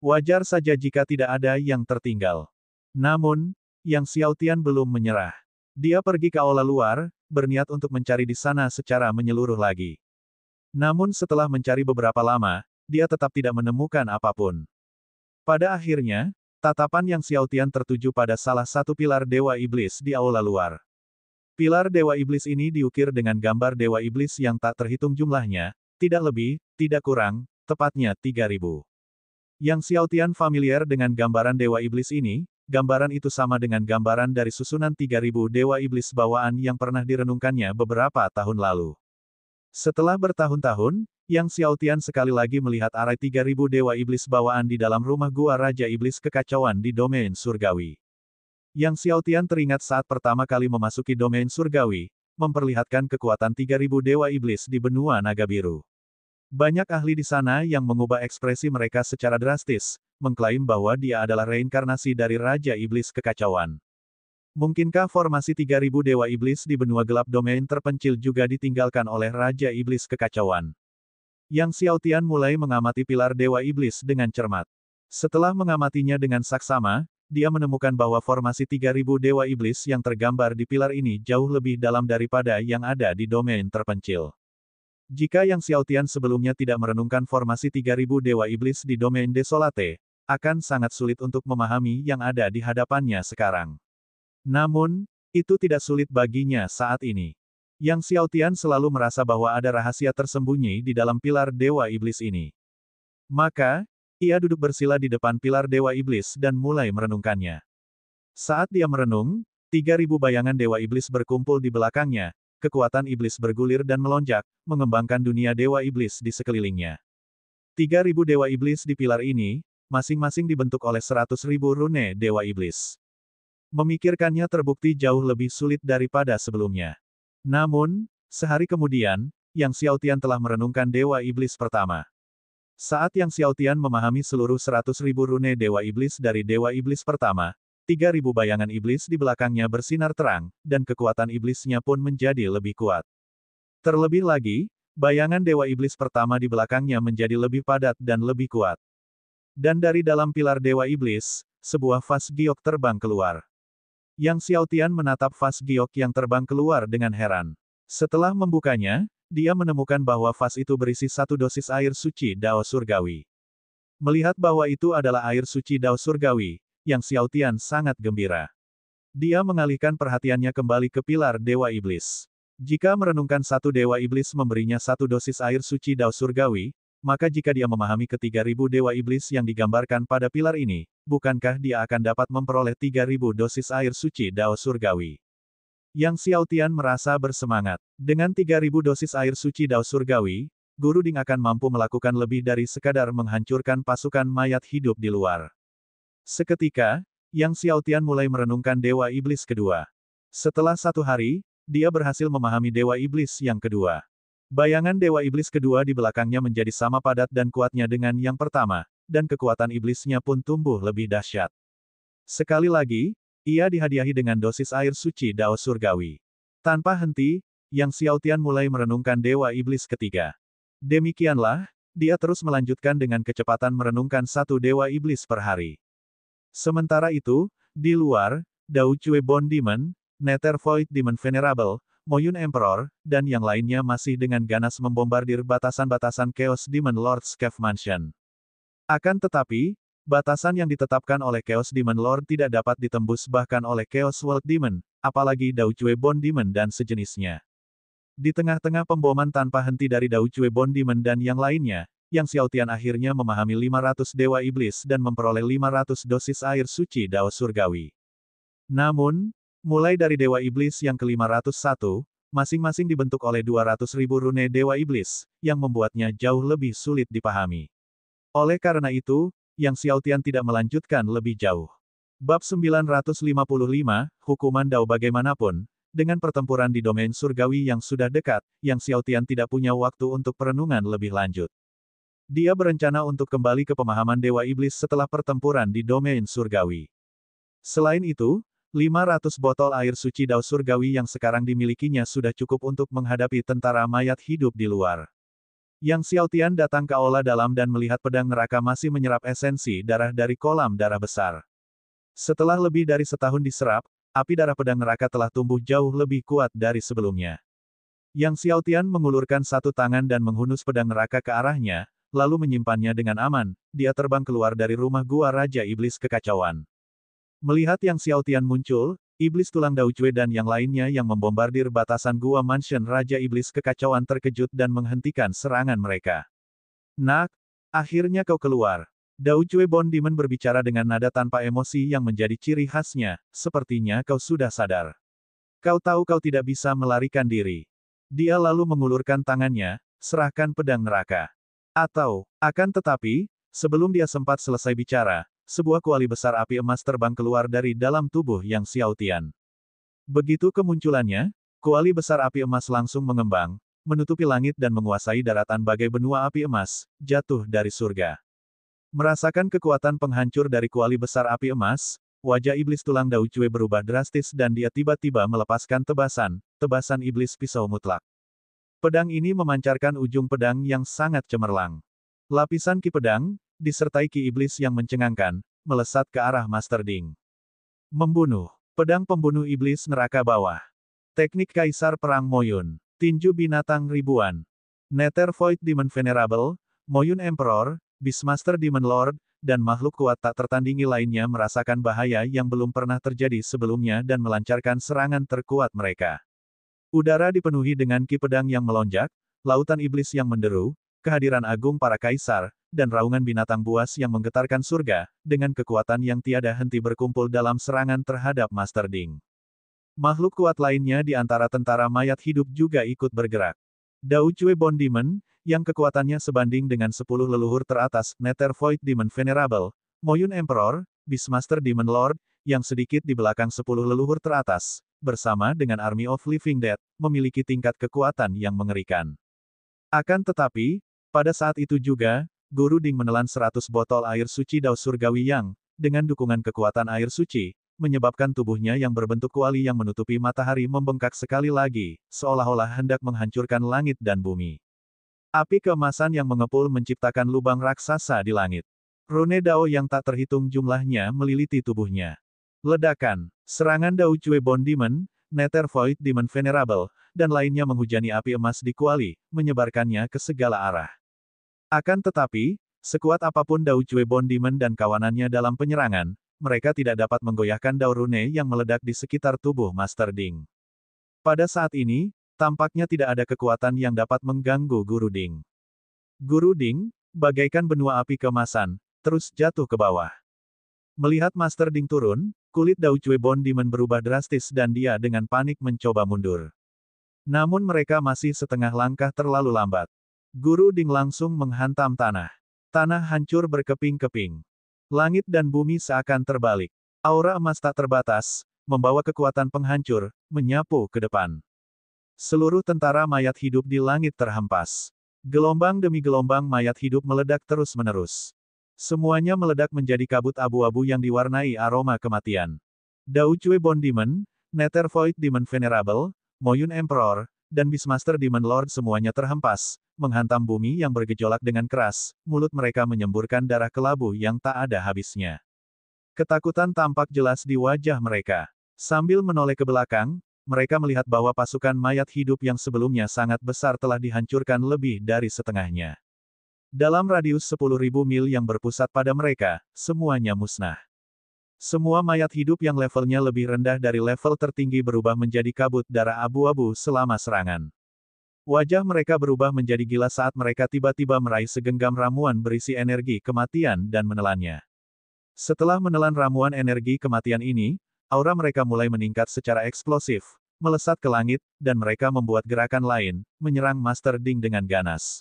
Wajar saja jika tidak ada yang tertinggal. Namun, Yang Xiaotian belum menyerah. Dia pergi ke aula luar, berniat untuk mencari di sana secara menyeluruh lagi. Namun setelah mencari beberapa lama, dia tetap tidak menemukan apapun. Pada akhirnya, tatapan Yang Xiaotian tertuju pada salah satu pilar Dewa Iblis di aula luar. Pilar Dewa Iblis ini diukir dengan gambar Dewa Iblis yang tak terhitung jumlahnya, tidak lebih, tidak kurang, tepatnya 3.000. Yang Xiaotian familiar dengan gambaran Dewa Iblis ini. Gambaran itu sama dengan gambaran dari susunan 3.000 Dewa Iblis bawaan yang pernah direnungkannya beberapa tahun lalu. Setelah bertahun-tahun, Yang Xiaotian sekali lagi melihat arai 3.000 Dewa Iblis bawaan di dalam rumah gua Raja Iblis Kekacauan di domain surgawi. Yang Xiaotian teringat saat pertama kali memasuki domain surgawi, memperlihatkan kekuatan 3.000 Dewa Iblis di benua naga biru. Banyak ahli di sana yang mengubah ekspresi mereka secara drastis, mengklaim bahwa dia adalah reinkarnasi dari Raja Iblis Kekacauan. Mungkinkah formasi 3.000 Dewa Iblis di benua gelap domain terpencil juga ditinggalkan oleh Raja Iblis Kekacauan? Yang Xiaotian mulai mengamati pilar Dewa Iblis dengan cermat. Setelah mengamatinya dengan saksama, dia menemukan bahwa formasi 3.000 Dewa Iblis yang tergambar di pilar ini jauh lebih dalam daripada yang ada di domain terpencil. Jika Yang Xiaotian sebelumnya tidak merenungkan formasi 3.000 Dewa Iblis di domain desolate, akan sangat sulit untuk memahami yang ada di hadapannya sekarang. Namun, itu tidak sulit baginya saat ini. Yang Xiaotian selalu merasa bahwa ada rahasia tersembunyi di dalam pilar Dewa Iblis ini. Maka, ia duduk bersila di depan pilar Dewa Iblis dan mulai merenungkannya. Saat dia merenung, 3.000 bayangan Dewa Iblis berkumpul di belakangnya, kekuatan iblis bergulir dan melonjak, mengembangkan dunia Dewa Iblis di sekelilingnya. 3.000 Dewa Iblis di pilar ini, masing-masing dibentuk oleh 100.000 rune Dewa Iblis. Memikirkannya terbukti jauh lebih sulit daripada sebelumnya. Namun, sehari kemudian, Yang Xiaotian telah merenungkan Dewa Iblis pertama. Saat Yang Xiaotian memahami seluruh 100.000 rune Dewa Iblis dari Dewa Iblis pertama, 3.000 bayangan iblis di belakangnya bersinar terang, dan kekuatan iblisnya pun menjadi lebih kuat. Terlebih lagi, bayangan Dewa Iblis pertama di belakangnya menjadi lebih padat dan lebih kuat. Dan dari dalam pilar Dewa Iblis, sebuah vas giok terbang keluar. Yang Xiaotian menatap vas giok yang terbang keluar dengan heran. Setelah membukanya, dia menemukan bahwa vas itu berisi 1 dosis air suci dao surgawi. Melihat bahwa itu adalah air suci dao surgawi, Yang Xiaotian sangat gembira. Dia mengalihkan perhatiannya kembali ke pilar Dewa Iblis. Jika merenungkan 1 Dewa Iblis memberinya 1 dosis air suci dao surgawi, maka jika dia memahami ke-3.000 Dewa Iblis yang digambarkan pada pilar ini, bukankah dia akan dapat memperoleh 3.000 dosis air suci dao surgawi? Yang Xiaotian merasa bersemangat. Dengan 3.000 dosis air suci dao surgawi, Guru Ding akan mampu melakukan lebih dari sekadar menghancurkan pasukan mayat hidup di luar. Seketika, Yang Xiaotian mulai merenungkan Dewa Iblis kedua. Setelah 1 hari, dia berhasil memahami Dewa Iblis yang kedua. Bayangan Dewa Iblis kedua di belakangnya menjadi sama padat dan kuatnya dengan yang pertama, dan kekuatan iblisnya pun tumbuh lebih dahsyat. Sekali lagi, ia dihadiahi dengan dosis air suci dao surgawi. Tanpa henti, Yang Xiaotian mulai merenungkan Dewa Iblis ketiga. Demikianlah, dia terus melanjutkan dengan kecepatan merenungkan 1 Dewa Iblis per hari. Sementara itu, Di luar, Dao Cue Bone Demon, Nether Void Demon Venerable, Moyun Emperor, dan yang lainnya masih dengan ganas membombardir batasan-batasan Chaos Demon Lord's Cave Mansion. Akan tetapi, batasan yang ditetapkan oleh Chaos Demon Lord tidak dapat ditembus bahkan oleh Chaos World Demon, apalagi Dao Cue Bone Demon dan sejenisnya. Di tengah-tengah pemboman tanpa henti dari Dao Cue Bone Demon dan yang lainnya, Yang Xiaotian akhirnya memahami 500 Dewa Iblis dan memperoleh 500 dosis air suci Dao Surgawi. Namun, mulai dari Dewa Iblis yang ke-501, masing-masing dibentuk oleh 200.000 rune Dewa Iblis, yang membuatnya jauh lebih sulit dipahami. Oleh karena itu, Yang Xiaotian tidak melanjutkan lebih jauh. Bab 955, Hukuman Dao bagaimanapun, dengan pertempuran di domain surgawi yang sudah dekat, Yang Xiaotian tidak punya waktu untuk perenungan lebih lanjut. Dia berencana untuk kembali ke pemahaman Dewa Iblis setelah pertempuran di domain surgawi. Selain itu, 500 botol air suci Dao Surgawi yang sekarang dimilikinya sudah cukup untuk menghadapi tentara mayat hidup di luar. Yang Xiaotian datang ke aula dalam dan melihat pedang neraka masih menyerap esensi darah dari kolam darah besar. Setelah lebih dari setahun diserap, api darah pedang neraka telah tumbuh jauh lebih kuat dari sebelumnya. Yang Xiaotian mengulurkan satu tangan dan menghunus pedang neraka ke arahnya, lalu menyimpannya dengan aman. Dia terbang keluar dari rumah gua Raja Iblis Kekacauan. Melihat Yang Xiaotian muncul, Iblis Tulang Dao Cue dan yang lainnya yang membombardir batasan gua mansion Raja Iblis Kekacauan terkejut dan menghentikan serangan mereka. Nak, akhirnya kau keluar. Dao Cue Bone Demon berbicara dengan nada tanpa emosi yang menjadi ciri khasnya, sepertinya kau sudah sadar. Kau tahu kau tidak bisa melarikan diri. Dia lalu mengulurkan tangannya, serahkan pedang neraka. Akan tetapi, sebelum dia sempat selesai bicara, sebuah kuali besar api emas terbang keluar dari dalam tubuh Yang Xiaotian. Begitu kemunculannya, kuali besar api emas langsung mengembang, menutupi langit dan menguasai daratan bagai benua api emas, jatuh dari surga. Merasakan kekuatan penghancur dari kuali besar api emas, wajah Iblis Tulang Dao Cue berubah drastis dan dia tiba-tiba melepaskan tebasan iblis pisau mutlak. Pedang ini memancarkan ujung pedang yang sangat cemerlang. Lapisan ki pedang, disertai ki iblis yang mencengangkan, melesat ke arah Master Ding. Membunuh. Pedang pembunuh iblis neraka bawah. Teknik Kaisar Perang Moyun. Tinju binatang ribuan. Nether Void Demon Venerable, Moyun Emperor, Beastmaster Demon Lord, dan makhluk kuat tak tertandingi lainnya merasakan bahaya yang belum pernah terjadi sebelumnya dan melancarkan serangan terkuat mereka. Udara dipenuhi dengan ki pedang yang melonjak, lautan iblis yang menderu, kehadiran agung para kaisar, dan raungan binatang buas yang menggetarkan surga, dengan kekuatan yang tiada henti berkumpul dalam serangan terhadap Master Ding. Makhluk kuat lainnya di antara tentara mayat hidup juga ikut bergerak. Dao Cue Bone Demon, yang kekuatannya sebanding dengan 10 leluhur teratas, Nether Void Demon Venerable, Moyun Emperor, Beastmaster Demon Lord, yang sedikit di belakang 10 leluhur teratas, bersama dengan Army of Living Dead, memiliki tingkat kekuatan yang mengerikan. Akan tetapi, pada saat itu juga, Guru Ding menelan 100 botol air suci Dao Surgawi yang, dengan dukungan kekuatan air suci, menyebabkan tubuhnya yang berbentuk kuali yang menutupi matahari membengkak sekali lagi, seolah-olah hendak menghancurkan langit dan bumi. Api keemasan yang mengepul menciptakan lubang raksasa di langit. Rune Dao yang tak terhitung jumlahnya meliliti tubuhnya. Ledakan, serangan Dao Cue Bone Demon, Nether Void Demon Venerable, dan lainnya menghujani api emas di kuali, menyebarkannya ke segala arah. Akan tetapi, sekuat apapun Dao Cue Bone Demon dan kawanannya dalam penyerangan, mereka tidak dapat menggoyahkan Dao Rune yang meledak di sekitar tubuh Master Ding. Pada saat ini, tampaknya tidak ada kekuatan yang dapat mengganggu Guru Ding. Guru Ding, bagaikan benua api keemasan, terus jatuh ke bawah. Melihat Master Ding turun, kulit Dao Cue Bone Demon berubah drastis dan dia dengan panik mencoba mundur. Namun mereka masih setengah langkah terlalu lambat. Guru Ding langsung menghantam tanah. Tanah hancur berkeping-keping. Langit dan bumi seakan terbalik. Aura emas tak terbatas, membawa kekuatan penghancur, menyapu ke depan. Seluruh tentara mayat hidup di langit terhempas. Gelombang demi gelombang mayat hidup meledak terus-menerus. Semuanya meledak menjadi kabut abu-abu yang diwarnai aroma kematian. Dao Cue Bone Demon, Nether Void Demon Venerable, Moyun Emperor, dan Beastmaster Demon Lord semuanya terhempas, menghantam bumi yang bergejolak dengan keras, mulut mereka menyemburkan darah kelabu yang tak ada habisnya. Ketakutan tampak jelas di wajah mereka. Sambil menoleh ke belakang, mereka melihat bahwa pasukan mayat hidup yang sebelumnya sangat besar telah dihancurkan lebih dari setengahnya. Dalam radius 10.000 mil yang berpusat pada mereka, semuanya musnah. Semua mayat hidup yang levelnya lebih rendah dari level tertinggi berubah menjadi kabut darah abu-abu selama serangan. Wajah mereka berubah menjadi gila saat mereka tiba-tiba meraih segenggam ramuan berisi energi kematian dan menelannya. Setelah menelan ramuan energi kematian ini, aura mereka mulai meningkat secara eksplosif, melesat ke langit, dan mereka membuat gerakan lain, menyerang Master Ding dengan ganas.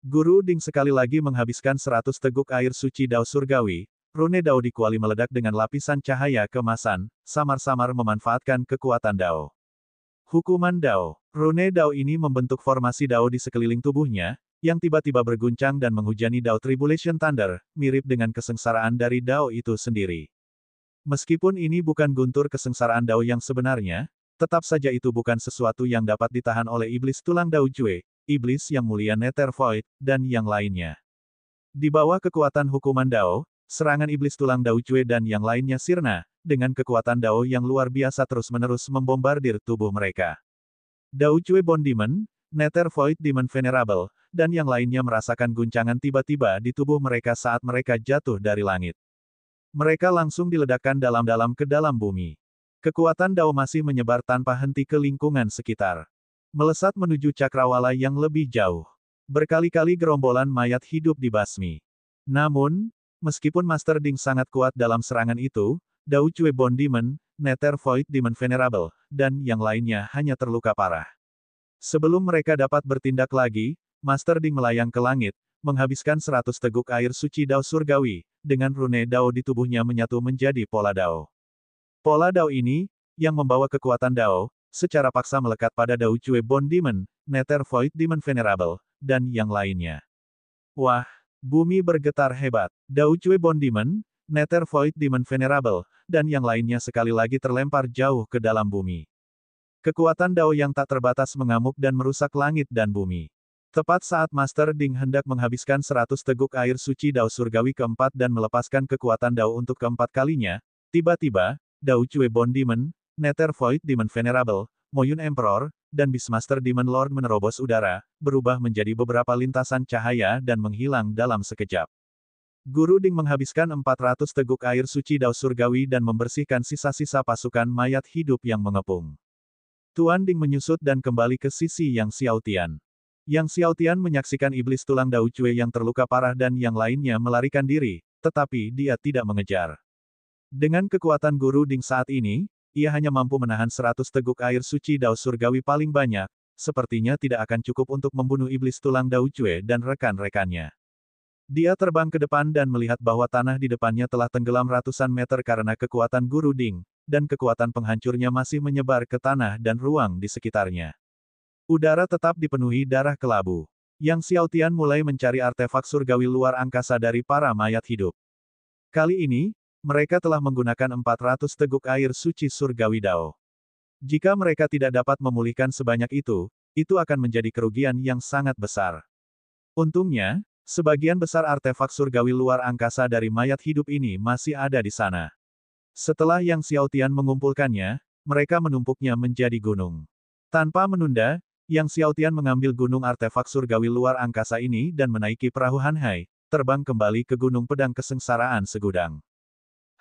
Guru Ding sekali lagi menghabiskan 100 teguk air suci Dao Surgawi, rune Dao di kuali meledak dengan lapisan cahaya keemasan, samar-samar memanfaatkan kekuatan Dao. Hukuman Dao. Rune Dao ini membentuk formasi Dao di sekeliling tubuhnya, yang tiba-tiba berguncang dan menghujani Dao Tribulation Thunder, mirip dengan kesengsaraan dari Dao itu sendiri. Meskipun ini bukan guntur kesengsaraan Dao yang sebenarnya, tetap saja itu bukan sesuatu yang dapat ditahan oleh iblis tulang Dao Jue, iblis yang mulia Nether Void, dan yang lainnya. Di bawah kekuatan hukuman Dao, serangan iblis tulang Dao Jue dan yang lainnya sirna, dengan kekuatan Dao yang luar biasa terus-menerus membombardir tubuh mereka. Dao Jue Bone Demon, Nether Void Demon Venerable, dan yang lainnya merasakan guncangan tiba-tiba di tubuh mereka saat mereka jatuh dari langit. Mereka langsung diledakkan dalam-dalam ke dalam bumi. Kekuatan Dao masih menyebar tanpa henti ke lingkungan sekitar. Melesat menuju cakrawala yang lebih jauh. Berkali-kali gerombolan mayat hidup dibasmi. Namun, meskipun Master Ding sangat kuat dalam serangan itu, Dao Jue Bone Demon, Nether Void Demon Venerable, dan yang lainnya hanya terluka parah. Sebelum mereka dapat bertindak lagi, Master Ding melayang ke langit, menghabiskan 100 teguk air suci Dao Surgawi, dengan rune Dao di tubuhnya menyatu menjadi pola Dao. Pola Dao ini, yang membawa kekuatan Dao, secara paksa melekat pada Dao Jue Bone Demon, Nether Void Demon Venerable, dan yang lainnya. Wah, bumi bergetar hebat. Dao Jue Bone Demon, Nether Void Demon Venerable, dan yang lainnya sekali lagi terlempar jauh ke dalam bumi. Kekuatan Dao yang tak terbatas mengamuk dan merusak langit dan bumi. Tepat saat Master Ding hendak menghabiskan 100 teguk air suci Dao Surgawi keempat dan melepaskan kekuatan Dao untuk keempat kalinya, tiba-tiba, Dao Jue Bone Demon, Nether Void Demon Venerable, Moyun Emperor, dan Beastmaster Demon Lord menerobos udara, berubah menjadi beberapa lintasan cahaya dan menghilang dalam sekejap. Guru Ding menghabiskan 400 teguk air suci Dao Surgawi dan membersihkan sisa-sisa pasukan mayat hidup yang mengepung. Tuan Ding menyusut dan kembali ke sisi Yang Xiaotian. Yang Xiaotian menyaksikan iblis tulang Dao Jue yang terluka parah dan yang lainnya melarikan diri, tetapi dia tidak mengejar. Dengan kekuatan Guru Ding saat ini, ia hanya mampu menahan 100 teguk air suci Dao Surgawi paling banyak, sepertinya tidak akan cukup untuk membunuh iblis tulang Dao Jue dan rekan-rekannya. Dia terbang ke depan dan melihat bahwa tanah di depannya telah tenggelam ratusan meter karena kekuatan Guru Ding, dan kekuatan penghancurnya masih menyebar ke tanah dan ruang di sekitarnya. Udara tetap dipenuhi darah kelabu. Yang Xiaotian mulai mencari artefak surgawi luar angkasa dari para mayat hidup. Kali ini, mereka telah menggunakan 400 teguk air suci surgawi Dao. Jika mereka tidak dapat memulihkan sebanyak itu akan menjadi kerugian yang sangat besar. Untungnya, sebagian besar artefak surgawi luar angkasa dari mayat hidup ini masih ada di sana. Setelah Yang Xiaotian mengumpulkannya, mereka menumpuknya menjadi gunung. Tanpa menunda, Yang Xiaotian mengambil gunung artefak surgawi luar angkasa ini dan menaiki perahu Hanhai, terbang kembali ke Gunung Pedang Kesengsaraan Segudang.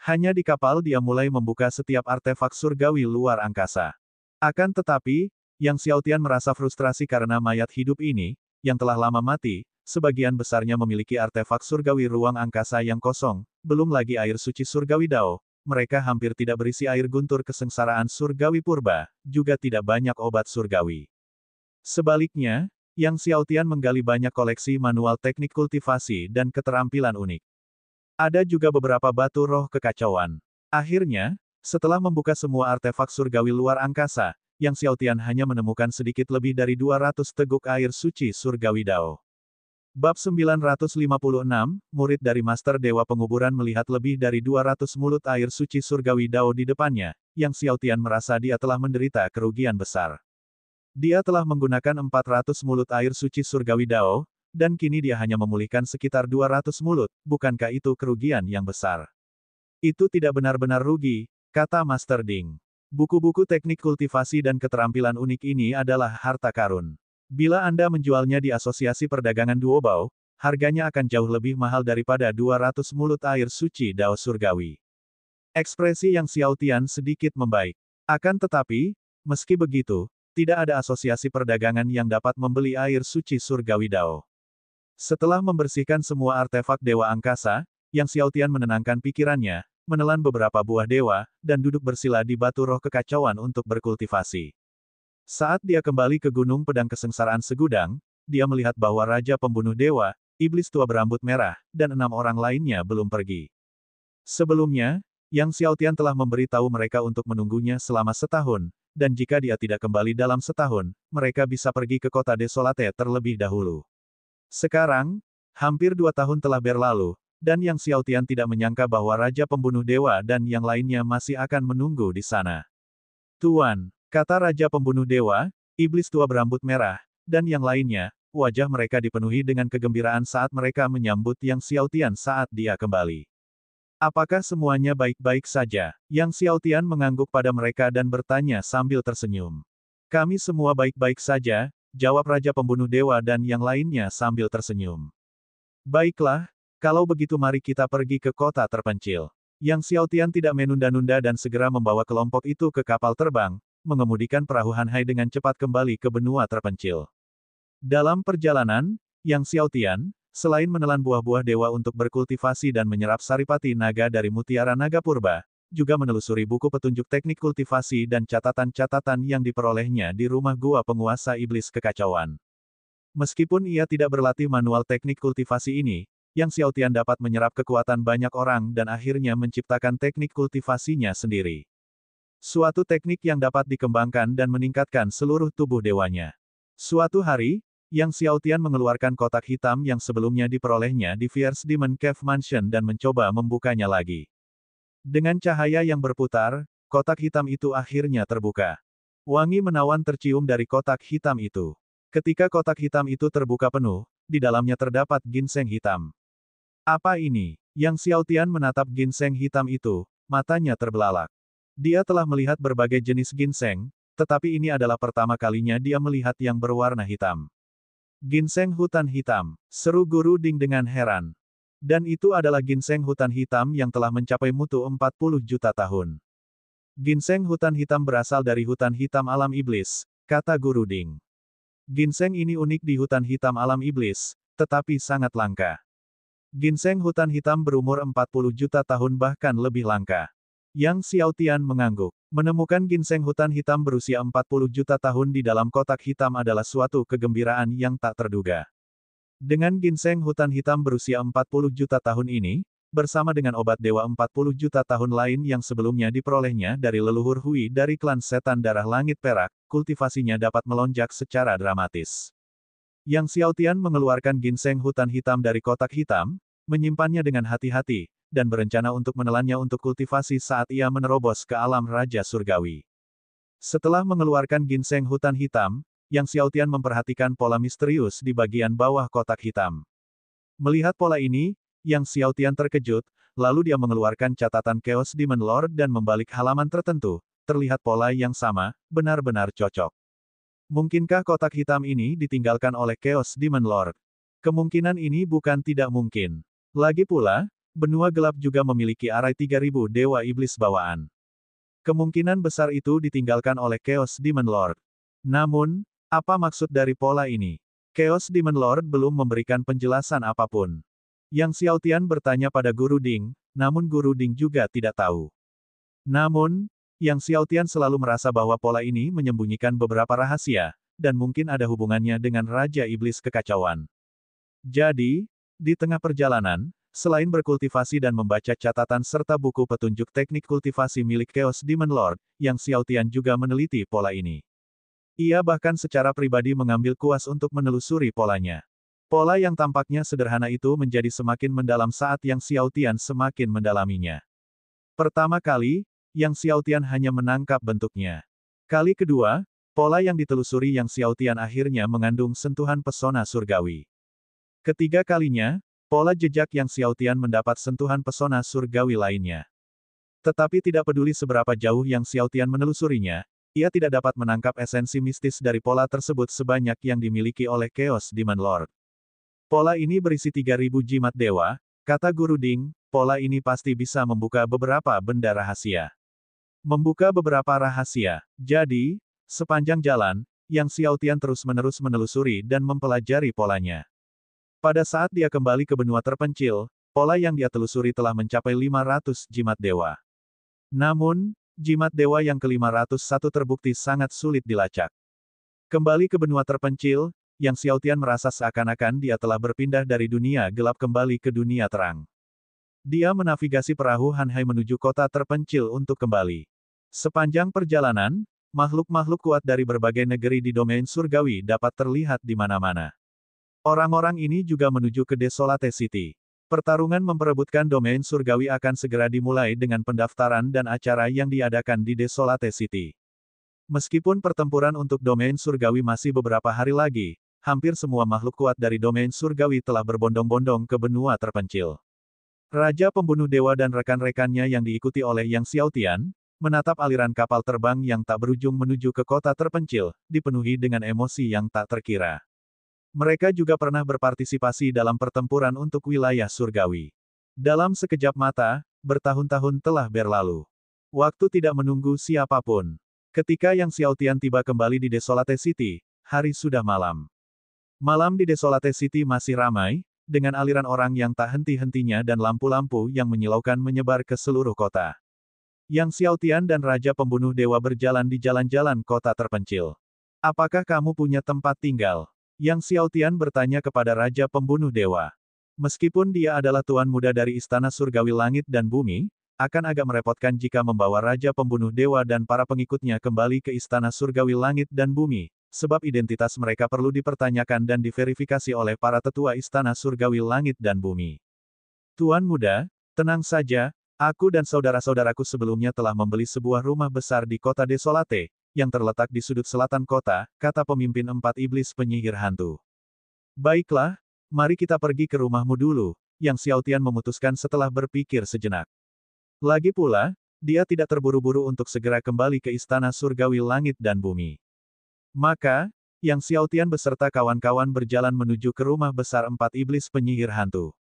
Hanya di kapal dia mulai membuka setiap artefak surgawi luar angkasa. Akan tetapi, Yang Xiaotian merasa frustrasi karena mayat hidup ini, yang telah lama mati, sebagian besarnya memiliki artefak surgawi ruang angkasa yang kosong, belum lagi air suci surgawi Dao, mereka hampir tidak berisi air guntur kesengsaraan surgawi purba, juga tidak banyak obat surgawi. Sebaliknya, Yang Xiaotian menggali banyak koleksi manual teknik kultivasi dan keterampilan unik. Ada juga beberapa batu roh kekacauan. Akhirnya, setelah membuka semua artefak surgawi luar angkasa, Yang Xiaotian hanya menemukan sedikit lebih dari 200 teguk air suci surgawi Dao. Bab 956, murid dari Master Dewa Penguburan melihat lebih dari 200 mulut air suci surgawi Dao di depannya, Yang Xiaotian merasa dia telah menderita kerugian besar. Dia telah menggunakan 400 mulut air suci surgawi Dao, dan kini dia hanya memulihkan sekitar 200 mulut, bukankah itu kerugian yang besar? Itu tidak benar-benar rugi, kata Master Ding. Buku-buku teknik kultivasi dan keterampilan unik ini adalah harta karun. Bila Anda menjualnya di Asosiasi Perdagangan Duobao, harganya akan jauh lebih mahal daripada 200 mulut air suci Dao Surgawi. Ekspresi Yang Xiaotian sedikit membaik. Akan tetapi, meski begitu, tidak ada asosiasi perdagangan yang dapat membeli air suci surgawi Dao. Setelah membersihkan semua artefak dewa angkasa, Yang Xiaotian menenangkan pikirannya, menelan beberapa buah dewa, dan duduk bersila di batu roh kekacauan untuk berkultivasi. Saat dia kembali ke Gunung Pedang Kesengsaraan Segudang, dia melihat bahwa Raja Pembunuh Dewa, Iblis Tua Berambut Merah, dan 6 orang lainnya belum pergi. Sebelumnya, Yang Xiaotian telah memberitahu mereka untuk menunggunya selama setahun, dan jika dia tidak kembali dalam setahun, mereka bisa pergi ke kota Desolate terlebih dahulu. Sekarang, hampir 2 tahun telah berlalu, dan Yang Xiaotian tidak menyangka bahwa Raja Pembunuh Dewa dan yang lainnya masih akan menunggu di sana. Tuan, kata Raja Pembunuh Dewa, Iblis Tua Berambut Merah, dan yang lainnya, wajah mereka dipenuhi dengan kegembiraan saat mereka menyambut Yang Xiaotian saat dia kembali. Apakah semuanya baik-baik saja? Yang Xiaotian mengangguk pada mereka dan bertanya sambil tersenyum. Kami semua baik-baik saja, jawab Raja Pembunuh Dewa dan yang lainnya sambil tersenyum. Baiklah, kalau begitu mari kita pergi ke kota terpencil. Yang Xiaotian tidak menunda-nunda dan segera membawa kelompok itu ke kapal terbang, mengemudikan perahu Hanhai dengan cepat kembali ke benua terpencil. Dalam perjalanan, Yang Xiaotian, selain menelan buah-buah dewa untuk berkultivasi dan menyerap saripati naga dari mutiara naga purba, juga menelusuri buku petunjuk teknik kultivasi dan catatan-catatan yang diperolehnya di rumah gua penguasa iblis kekacauan. Meskipun ia tidak berlatih manual teknik kultivasi ini, Yang Xiaotian dapat menyerap kekuatan banyak orang dan akhirnya menciptakan teknik kultivasinya sendiri. Suatu teknik yang dapat dikembangkan dan meningkatkan seluruh tubuh dewanya. Suatu hari, Yang Xiaotian mengeluarkan kotak hitam yang sebelumnya diperolehnya di Fierce Demon Cave Mansion dan mencoba membukanya lagi. Dengan cahaya yang berputar, kotak hitam itu akhirnya terbuka. Wangi menawan tercium dari kotak hitam itu. Ketika kotak hitam itu terbuka penuh, di dalamnya terdapat ginseng hitam. Apa ini? Yang Xiaotian menatap ginseng hitam itu, matanya terbelalak. Dia telah melihat berbagai jenis ginseng, tetapi ini adalah pertama kalinya dia melihat yang berwarna hitam. Ginseng hutan hitam, seru Guru Ding dengan heran. Dan itu adalah ginseng hutan hitam yang telah mencapai mutu 40 juta tahun. Ginseng hutan hitam berasal dari hutan hitam alam iblis, kata Guru Ding. Ginseng ini unik di hutan hitam alam iblis, tetapi sangat langka. Ginseng hutan hitam berumur 40 juta tahun bahkan lebih langka. Yang Xiaotian mengangguk. Menemukan ginseng hutan hitam berusia 40 juta tahun di dalam kotak hitam adalah suatu kegembiraan yang tak terduga. Dengan ginseng hutan hitam berusia 40 juta tahun ini, bersama dengan obat dewa 40 juta tahun lain yang sebelumnya diperolehnya dari leluhur Hui dari klan setan darah langit perak, kultivasinya dapat melonjak secara dramatis. Yang Xiaotian mengeluarkan ginseng hutan hitam dari kotak hitam, menyimpannya dengan hati-hati, dan berencana untuk menelannya untuk kultivasi saat ia menerobos ke alam Raja Surgawi. Setelah mengeluarkan ginseng hutan hitam, Yang Xiaotian memperhatikan pola misterius di bagian bawah kotak hitam. Melihat pola ini, Yang Xiaotian terkejut, lalu dia mengeluarkan catatan Chaos Demon Lord dan membalik halaman tertentu, terlihat pola yang sama, benar-benar cocok. Mungkinkah kotak hitam ini ditinggalkan oleh Chaos Demon Lord? Kemungkinan ini bukan tidak mungkin. Lagi pula, benua gelap juga memiliki arai 3000 dewa iblis bawaan. Kemungkinan besar itu ditinggalkan oleh Chaos Demon Lord. Namun, apa maksud dari pola ini? Chaos Demon Lord belum memberikan penjelasan apapun. Yang Xiaotian bertanya pada Guru Ding, namun Guru Ding juga tidak tahu. Namun, Yang Xiaotian selalu merasa bahwa pola ini menyembunyikan beberapa rahasia, dan mungkin ada hubungannya dengan Raja Iblis Kekacauan. Jadi, di tengah perjalanan, selain berkultivasi dan membaca catatan serta buku petunjuk teknik kultivasi milik Chaos Demon Lord, Yang Xiaotian juga meneliti pola ini. Ia bahkan secara pribadi mengambil kuas untuk menelusuri polanya. Pola yang tampaknya sederhana itu menjadi semakin mendalam saat Yang Xiaotian semakin mendalaminya. Pertama kali, Yang Xiaotian hanya menangkap bentuknya. Kali kedua, pola yang ditelusuri Yang Xiaotian akhirnya mengandung sentuhan pesona surgawi. Ketiga kalinya, pola jejak Yang Xiaotian mendapat sentuhan pesona surgawi lainnya. Tetapi tidak peduli seberapa jauh Yang Xiaotian menelusurinya, ia tidak dapat menangkap esensi mistis dari pola tersebut sebanyak yang dimiliki oleh Chaos Demon Lord. Pola ini berisi 3.000 jimat dewa, kata Guru Ding, pola ini pasti bisa membuka beberapa benda rahasia. Membuka beberapa rahasia. Jadi, sepanjang jalan, Yang Xiaotian terus-menerus menelusuri dan mempelajari polanya. Pada saat dia kembali ke benua terpencil, pola yang dia telusuri telah mencapai 500 jimat dewa. Namun, jimat dewa yang ke-501 terbukti sangat sulit dilacak. Kembali ke benua terpencil, Yang Xiaotian merasa seakan-akan dia telah berpindah dari dunia gelap kembali ke dunia terang. Dia menavigasi perahu Hanhai menuju kota terpencil untuk kembali. Sepanjang perjalanan, makhluk-makhluk kuat dari berbagai negeri di domain surgawi dapat terlihat di mana-mana. Orang-orang ini juga menuju ke Desolate City. Pertarungan memperebutkan domain surgawi akan segera dimulai dengan pendaftaran dan acara yang diadakan di Desolate City. Meskipun pertempuran untuk domain surgawi masih beberapa hari lagi, hampir semua makhluk kuat dari domain surgawi telah berbondong-bondong ke benua terpencil. Raja Pembunuh Dewa dan rekan-rekannya yang diikuti oleh Yang Xiaotian, menatap aliran kapal terbang yang tak berujung menuju ke kota terpencil, dipenuhi dengan emosi yang tak terkira. Mereka juga pernah berpartisipasi dalam pertempuran untuk wilayah surgawi. Dalam sekejap mata, bertahun-tahun telah berlalu. Waktu tidak menunggu siapapun. Ketika Yang Xiaotian tiba kembali di Desolate City, hari sudah malam. Malam di Desolate City masih ramai, dengan aliran orang yang tak henti-hentinya dan lampu-lampu yang menyilaukan menyebar ke seluruh kota. Yang Xiaotian dan Raja Pembunuh Dewa berjalan di jalan-jalan kota terpencil. Apakah kamu punya tempat tinggal? Yang Xiaotian bertanya kepada Raja Pembunuh Dewa. Meskipun dia adalah tuan muda dari Istana Surgawi Langit dan Bumi, akan agak merepotkan jika membawa Raja Pembunuh Dewa dan para pengikutnya kembali ke Istana Surgawi Langit dan Bumi, sebab identitas mereka perlu dipertanyakan dan diverifikasi oleh para tetua Istana Surgawi Langit dan Bumi. Tuan muda, tenang saja, aku dan saudara-saudaraku sebelumnya telah membeli sebuah rumah besar di kota Desolate, yang terletak di sudut selatan kota, kata pemimpin 4 iblis penyihir hantu. Baiklah, mari kita pergi ke rumahmu dulu, Yang Xiaotian memutuskan setelah berpikir sejenak. Lagi pula, dia tidak terburu-buru untuk segera kembali ke Istana Surgawi Langit dan Bumi. Maka, Yang Xiaotian beserta kawan-kawan berjalan menuju ke rumah besar 4 iblis penyihir hantu.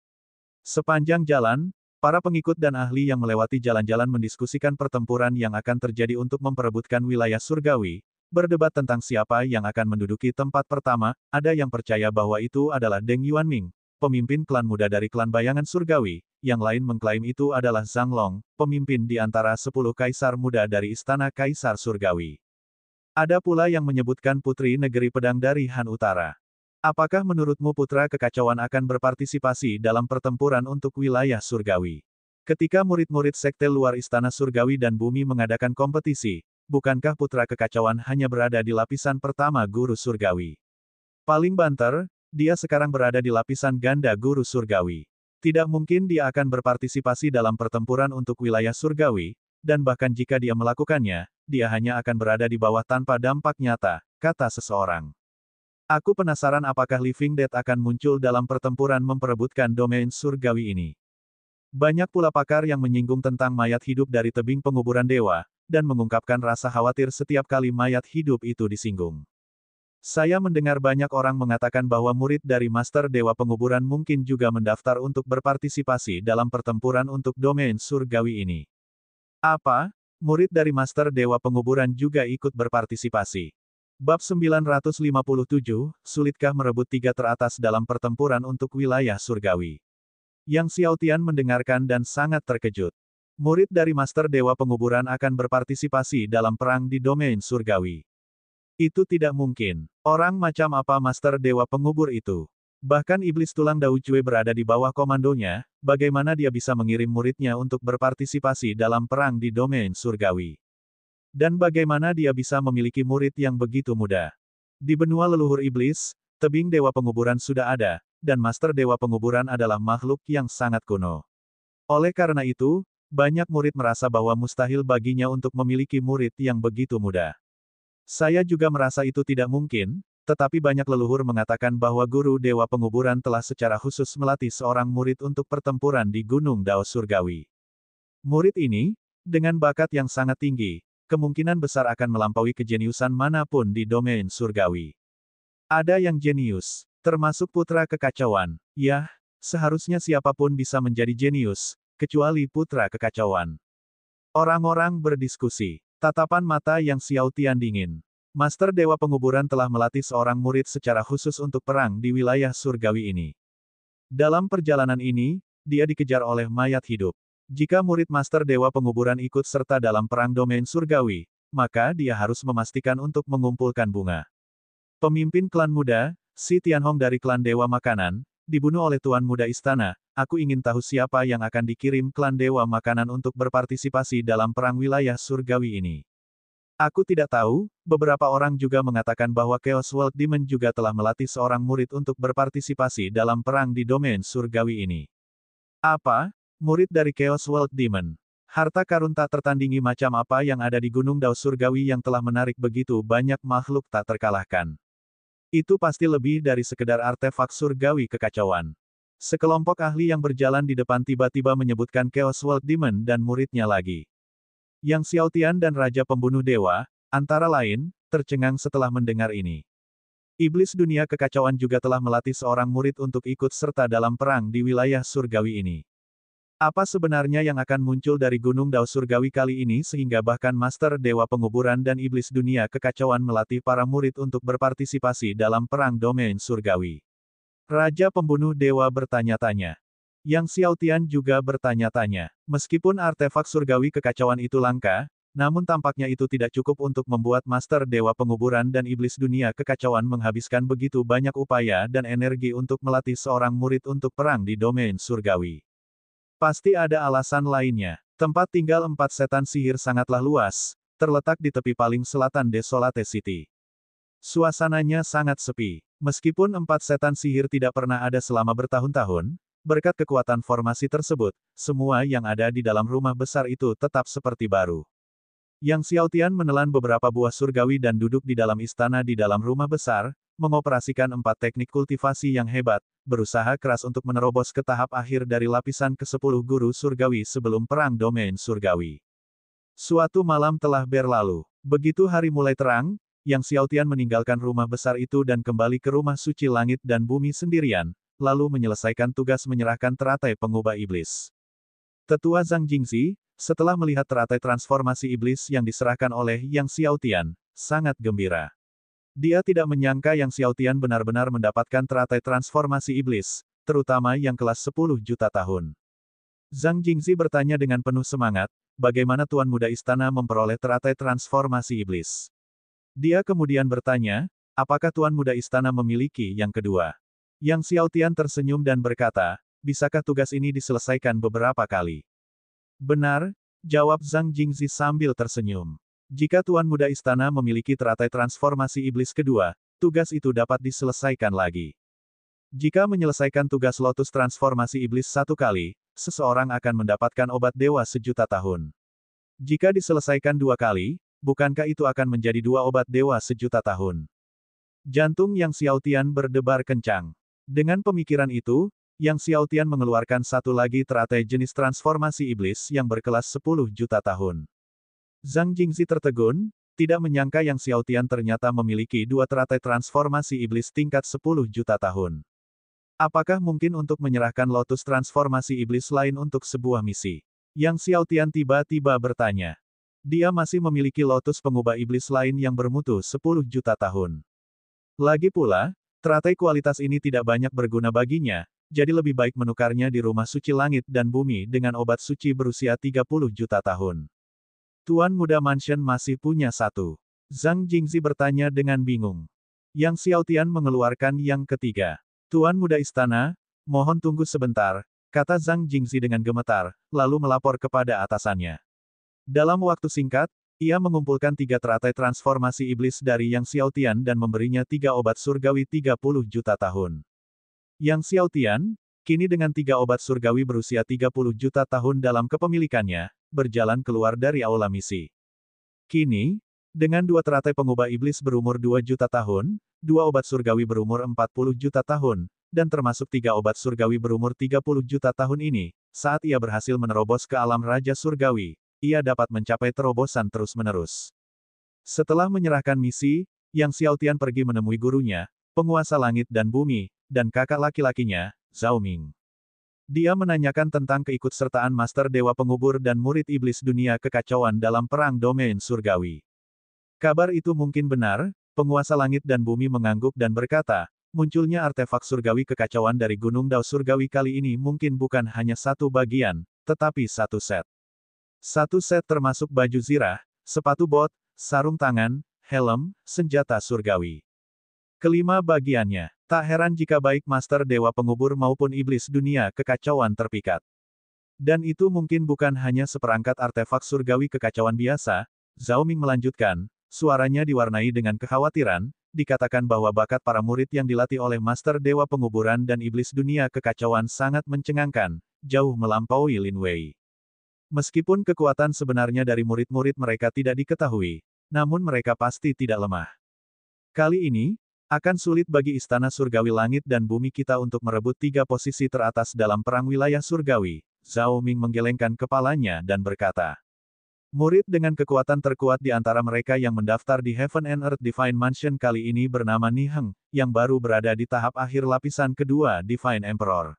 Sepanjang jalan, para pengikut dan ahli yang melewati jalan-jalan mendiskusikan pertempuran yang akan terjadi untuk memperebutkan wilayah surgawi, berdebat tentang siapa yang akan menduduki tempat pertama. Ada yang percaya bahwa itu adalah Deng Yuanming, pemimpin klan muda dari klan bayangan surgawi, yang lain mengklaim itu adalah Zhang Long, pemimpin di antara 10 kaisar muda dari Istana Kaisar Surgawi. Ada pula yang menyebutkan Putri Negeri Pedang dari Han Utara. Apakah menurutmu Putra Kekacauan akan berpartisipasi dalam pertempuran untuk wilayah surgawi? Ketika murid-murid sekte luar Istana Surgawi dan Bumi mengadakan kompetisi, bukankah Putra Kekacauan hanya berada di lapisan pertama Guru Surgawi? Paling banter, dia sekarang berada di lapisan ganda Guru Surgawi. Tidak mungkin dia akan berpartisipasi dalam pertempuran untuk wilayah surgawi, dan bahkan jika dia melakukannya, dia hanya akan berada di bawah tanpa dampak nyata, kata seseorang. Aku penasaran apakah Living Dead akan muncul dalam pertempuran memperebutkan domain surgawi ini. Banyak pula pakar yang menyinggung tentang mayat hidup dari tebing penguburan dewa, dan mengungkapkan rasa khawatir setiap kali mayat hidup itu disinggung. Saya mendengar banyak orang mengatakan bahwa murid dari Master Dewa Penguburan mungkin juga mendaftar untuk berpartisipasi dalam pertempuran untuk domain surgawi ini. Apa? Murid dari Master Dewa Penguburan juga ikut berpartisipasi. Bab 957, sulitkah merebut 3 teratas dalam pertempuran untuk wilayah surgawi? Yang Xiaotian mendengarkan dan sangat terkejut. Murid dari Master Dewa Penguburan akan berpartisipasi dalam perang di domain surgawi. Itu tidak mungkin. Orang macam apa Master Dewa Pengubur itu? Bahkan iblis tulang Dao Jue berada di bawah komandonya, bagaimana dia bisa mengirim muridnya untuk berpartisipasi dalam perang di domain surgawi? Dan bagaimana dia bisa memiliki murid yang begitu muda? Di benua leluhur iblis, tebing Dewa Penguburan sudah ada, dan Master Dewa Penguburan adalah makhluk yang sangat kuno. Oleh karena itu, banyak murid merasa bahwa mustahil baginya untuk memiliki murid yang begitu muda. Saya juga merasa itu tidak mungkin, tetapi banyak leluhur mengatakan bahwa Guru Dewa Penguburan telah secara khusus melatih seorang murid untuk pertempuran di Gunung Dao Surgawi. Murid ini, Dengan bakat yang sangat tinggi, kemungkinan besar akan melampaui kejeniusan manapun di domain surgawi. Ada yang jenius, termasuk putra kekacauan. Yah, seharusnya siapapun bisa menjadi jenius, kecuali putra kekacauan. Orang-orang berdiskusi. Tatapan mata Yang Xiaotian dingin. Master Dewa Penguburan telah melatih seorang murid secara khusus untuk perang di wilayah surgawi ini. Dalam perjalanan ini, dia dikejar oleh mayat hidup. Jika murid Master Dewa Penguburan ikut serta dalam perang domain surgawi, maka dia harus memastikan untuk mengumpulkan bunga. Pemimpin klan muda, Si Tianhong dari klan Dewa Makanan, dibunuh oleh Tuan Muda Istana. Aku ingin tahu siapa yang akan dikirim klan Dewa Makanan untuk berpartisipasi dalam perang wilayah surgawi ini. Aku tidak tahu, beberapa orang juga mengatakan bahwa Chaos World Demon juga telah melatih seorang murid untuk berpartisipasi dalam perang di domain surgawi ini. Apa? Murid dari Chaos World Demon? Harta karun tak tertandingi macam apa yang ada di Gunung Dao Surgawi yang telah menarik begitu banyak makhluk tak terkalahkan? Itu pasti lebih dari sekedar artefak surgawi kekacauan. Sekelompok ahli yang berjalan di depan tiba-tiba menyebutkan Chaos World Demon dan muridnya lagi. Yang Xiaotian dan Raja Pembunuh Dewa, antara lain, tercengang setelah mendengar ini. Iblis dunia kekacauan juga telah melatih seorang murid untuk ikut serta dalam perang di wilayah surgawi ini. Apa sebenarnya yang akan muncul dari Gunung Dao Surgawi kali ini sehingga bahkan Master Dewa Penguburan dan Iblis Dunia Kekacauan melatih para murid untuk berpartisipasi dalam perang domain surgawi? Raja Pembunuh Dewa bertanya-tanya. Yang Xiaotian juga bertanya-tanya. Meskipun artefak surgawi kekacauan itu langka, namun tampaknya itu tidak cukup untuk membuat Master Dewa Penguburan dan Iblis Dunia Kekacauan menghabiskan begitu banyak upaya dan energi untuk melatih seorang murid untuk perang di domain surgawi. Pasti ada alasan lainnya. Tempat tinggal 4 setan sihir sangatlah luas, terletak di tepi paling selatan Desolate City. Suasananya sangat sepi. Meskipun 4 setan sihir tidak pernah ada selama bertahun-tahun, berkat kekuatan formasi tersebut, semua yang ada di dalam rumah besar itu tetap seperti baru. Yang Xiaotian menelan beberapa buah surgawi dan duduk di dalam istana di dalam rumah besar, mengoperasikan 4 teknik kultivasi yang hebat, berusaha keras untuk menerobos ke tahap akhir dari lapisan ke-10 guru surgawi sebelum perang domain surgawi. Suatu malam telah berlalu. Begitu hari mulai terang, Yang Xiaotian meninggalkan rumah besar itu dan kembali ke rumah suci langit dan bumi sendirian, lalu menyelesaikan tugas menyerahkan teratai pengubah iblis. Tetua Zhang Jingzi, setelah melihat teratai transformasi iblis yang diserahkan oleh Yang Xiaotian, sangat gembira. Dia tidak menyangka Yang Xiaotian benar-benar mendapatkan teratai transformasi iblis, terutama yang kelas 10 juta tahun. Zhang Jingzi bertanya dengan penuh semangat, bagaimana Tuan Muda Istana memperoleh teratai transformasi iblis. Dia kemudian bertanya, apakah Tuan Muda Istana memiliki yang kedua? Yang Xiaotian tersenyum dan berkata, bisakah tugas ini diselesaikan beberapa kali? Benar, jawab Zhang Jingzi sambil tersenyum. Jika Tuan Muda Istana memiliki teratai transformasi iblis kedua, tugas itu dapat diselesaikan lagi. Jika menyelesaikan tugas Lotus transformasi iblis 1 kali, seseorang akan mendapatkan obat dewa sejuta tahun. Jika diselesaikan 2 kali, bukankah itu akan menjadi 2 obat dewa sejuta tahun? Jantung Yang Xiaotian berdebar kencang. Dengan pemikiran itu, Yang Xiaotian mengeluarkan 1 lagi teratai jenis transformasi iblis yang berkelas 10 juta tahun. Zhang Jingzi tertegun, tidak menyangka Yang Xiaotian ternyata memiliki 2 teratai transformasi iblis tingkat 10 juta tahun. Apakah mungkin untuk menyerahkan Lotus transformasi iblis lain untuk sebuah misi? Yang Xiaotian tiba-tiba bertanya. Dia masih memiliki Lotus pengubah iblis lain yang bermutu 10 juta tahun. Lagi pula, teratai kualitas ini tidak banyak berguna baginya, jadi lebih baik menukarnya di rumah suci langit dan bumi dengan obat suci berusia 30 juta tahun. Tuan Muda Mansion masih punya 1. Zhang Jingzi bertanya dengan bingung. Yang Xiaotian mengeluarkan yang ketiga. Tuan Muda Istana, mohon tunggu sebentar, kata Zhang Jingzi dengan gemetar, lalu melapor kepada atasannya. Dalam waktu singkat, ia mengumpulkan 3 teratai transformasi iblis dari Yang Xiaotian dan memberinya 3 obat surgawi 30 juta tahun. Yang Xiaotian, kini dengan 3 obat surgawi berusia 30 juta tahun dalam kepemilikannya, berjalan keluar dari aula misi. Kini, dengan 2 teratai pengubah iblis berumur 2 juta tahun, 2 obat surgawi berumur 40 juta tahun, dan termasuk 3 obat surgawi berumur 30 juta tahun ini, saat ia berhasil menerobos ke alam Raja Surgawi, ia dapat mencapai terobosan terus-menerus. Setelah menyerahkan misi, Yang Xiaotian pergi menemui gurunya, penguasa langit dan bumi, dan kakak laki-lakinya, Zhao Ming. Dia menanyakan tentang keikutsertaan Master Dewa Pengubur dan murid iblis dunia kekacauan dalam perang domain surgawi. Kabar itu mungkin benar, penguasa langit dan bumi mengangguk dan berkata, munculnya artefak surgawi kekacauan dari Gunung Dao Surgawi kali ini mungkin bukan hanya satu bagian, tetapi satu set. Satu set termasuk baju zirah, sepatu bot, sarung tangan, helm, senjata surgawi. Kelima bagiannya, tak heran jika baik Master Dewa Pengubur maupun iblis dunia kekacauan terpikat. Dan itu mungkin bukan hanya seperangkat artefak surgawi kekacauan biasa, Zhao Ming melanjutkan, suaranya diwarnai dengan kekhawatiran, dikatakan bahwa bakat para murid yang dilatih oleh Master Dewa Penguburan dan iblis dunia kekacauan sangat mencengangkan, jauh melampaui Lin Wei. Meskipun kekuatan sebenarnya dari murid-murid mereka tidak diketahui, namun mereka pasti tidak lemah. Kali ini, akan sulit bagi Istana Surgawi Langit dan Bumi kita untuk merebut 3 posisi teratas dalam perang wilayah surgawi. Zhao Ming menggelengkan kepalanya dan berkata, murid dengan kekuatan terkuat di antara mereka yang mendaftar di Heaven and Earth Divine Mansion kali ini bernama Ni Heng, yang baru berada di tahap akhir lapisan kedua Divine Emperor.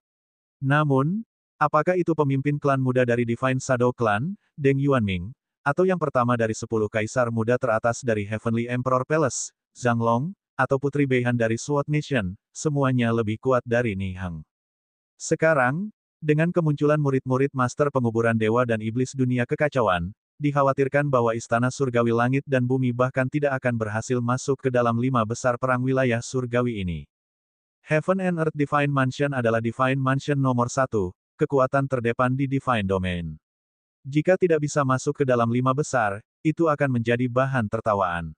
Namun, apakah itu pemimpin klan muda dari Divine Shadow Clan, Deng Yuanming, atau yang pertama dari 10 kaisar muda teratas dari Heavenly Emperor Palace, Zhang Long, atau putri Beihan dari Sword Nation, semuanya lebih kuat dari Ni Heng. Sekarang, dengan kemunculan murid-murid Master Penguburan Dewa dan Iblis Dunia Kekacauan, dikhawatirkan bahwa Istana Surgawi Langit dan Bumi bahkan tidak akan berhasil masuk ke dalam 5 besar perang wilayah surgawi ini. Heaven and Earth Divine Mansion adalah Divine Mansion nomor 1, kekuatan terdepan di Divine Domain. Jika tidak bisa masuk ke dalam 5 besar, itu akan menjadi bahan tertawaan.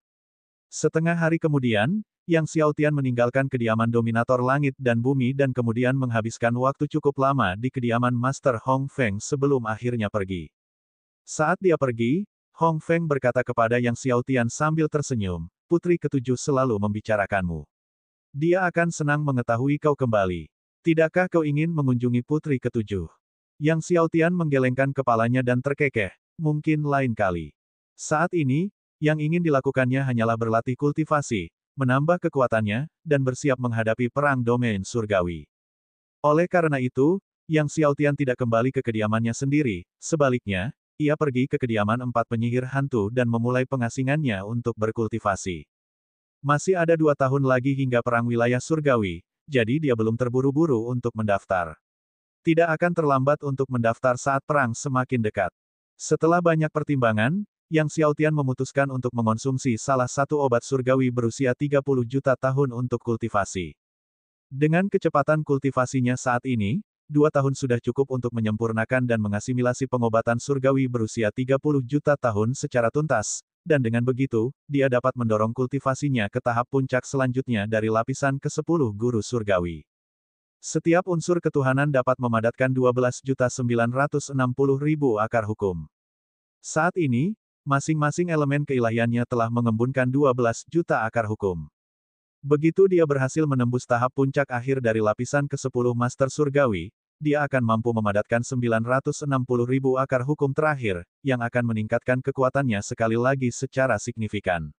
Setengah hari kemudian, Yang Xiaotian meninggalkan kediaman Dominator Langit dan Bumi dan kemudian menghabiskan waktu cukup lama di kediaman Master Hong Feng sebelum akhirnya pergi. Saat dia pergi, Hong Feng berkata kepada Yang Xiaotian sambil tersenyum, Putri Ketujuh selalu membicarakanmu. Dia akan senang mengetahui kau kembali. Tidakkah kau ingin mengunjungi Putri Ketujuh? Yang Xiaotian menggelengkan kepalanya dan terkekeh, mungkin lain kali. Saat ini, yang ingin dilakukannya hanyalah berlatih kultivasi, menambah kekuatannya, dan bersiap menghadapi perang domain surgawi. Oleh karena itu, Yang Xiaotian tidak kembali ke kediamannya sendiri, sebaliknya, ia pergi ke kediaman 4 penyihir hantu dan memulai pengasingannya untuk berkultivasi. Masih ada 2 tahun lagi hingga perang wilayah surgawi, jadi dia belum terburu-buru untuk mendaftar. Tidak akan terlambat untuk mendaftar saat perang semakin dekat. Setelah banyak pertimbangan, Yang Xiaotian memutuskan untuk mengonsumsi salah satu obat surgawi berusia 30 juta tahun untuk kultivasi. Dengan kecepatan kultivasinya saat ini, 2 tahun sudah cukup untuk menyempurnakan dan mengasimilasi pengobatan surgawi berusia 30 juta tahun secara tuntas, dan dengan begitu, dia dapat mendorong kultivasinya ke tahap puncak selanjutnya dari lapisan ke-10 guru surgawi. Setiap unsur ketuhanan dapat memadatkan 12.960.000 akar hukum. Saat ini, masing-masing elemen keilahiannya telah mengembunkan 12 juta akar hukum. Begitu dia berhasil menembus tahap puncak akhir dari lapisan ke-10 Master Surgawi, dia akan mampu memadatkan 960.000 akar hukum terakhir, yang akan meningkatkan kekuatannya sekali lagi secara signifikan.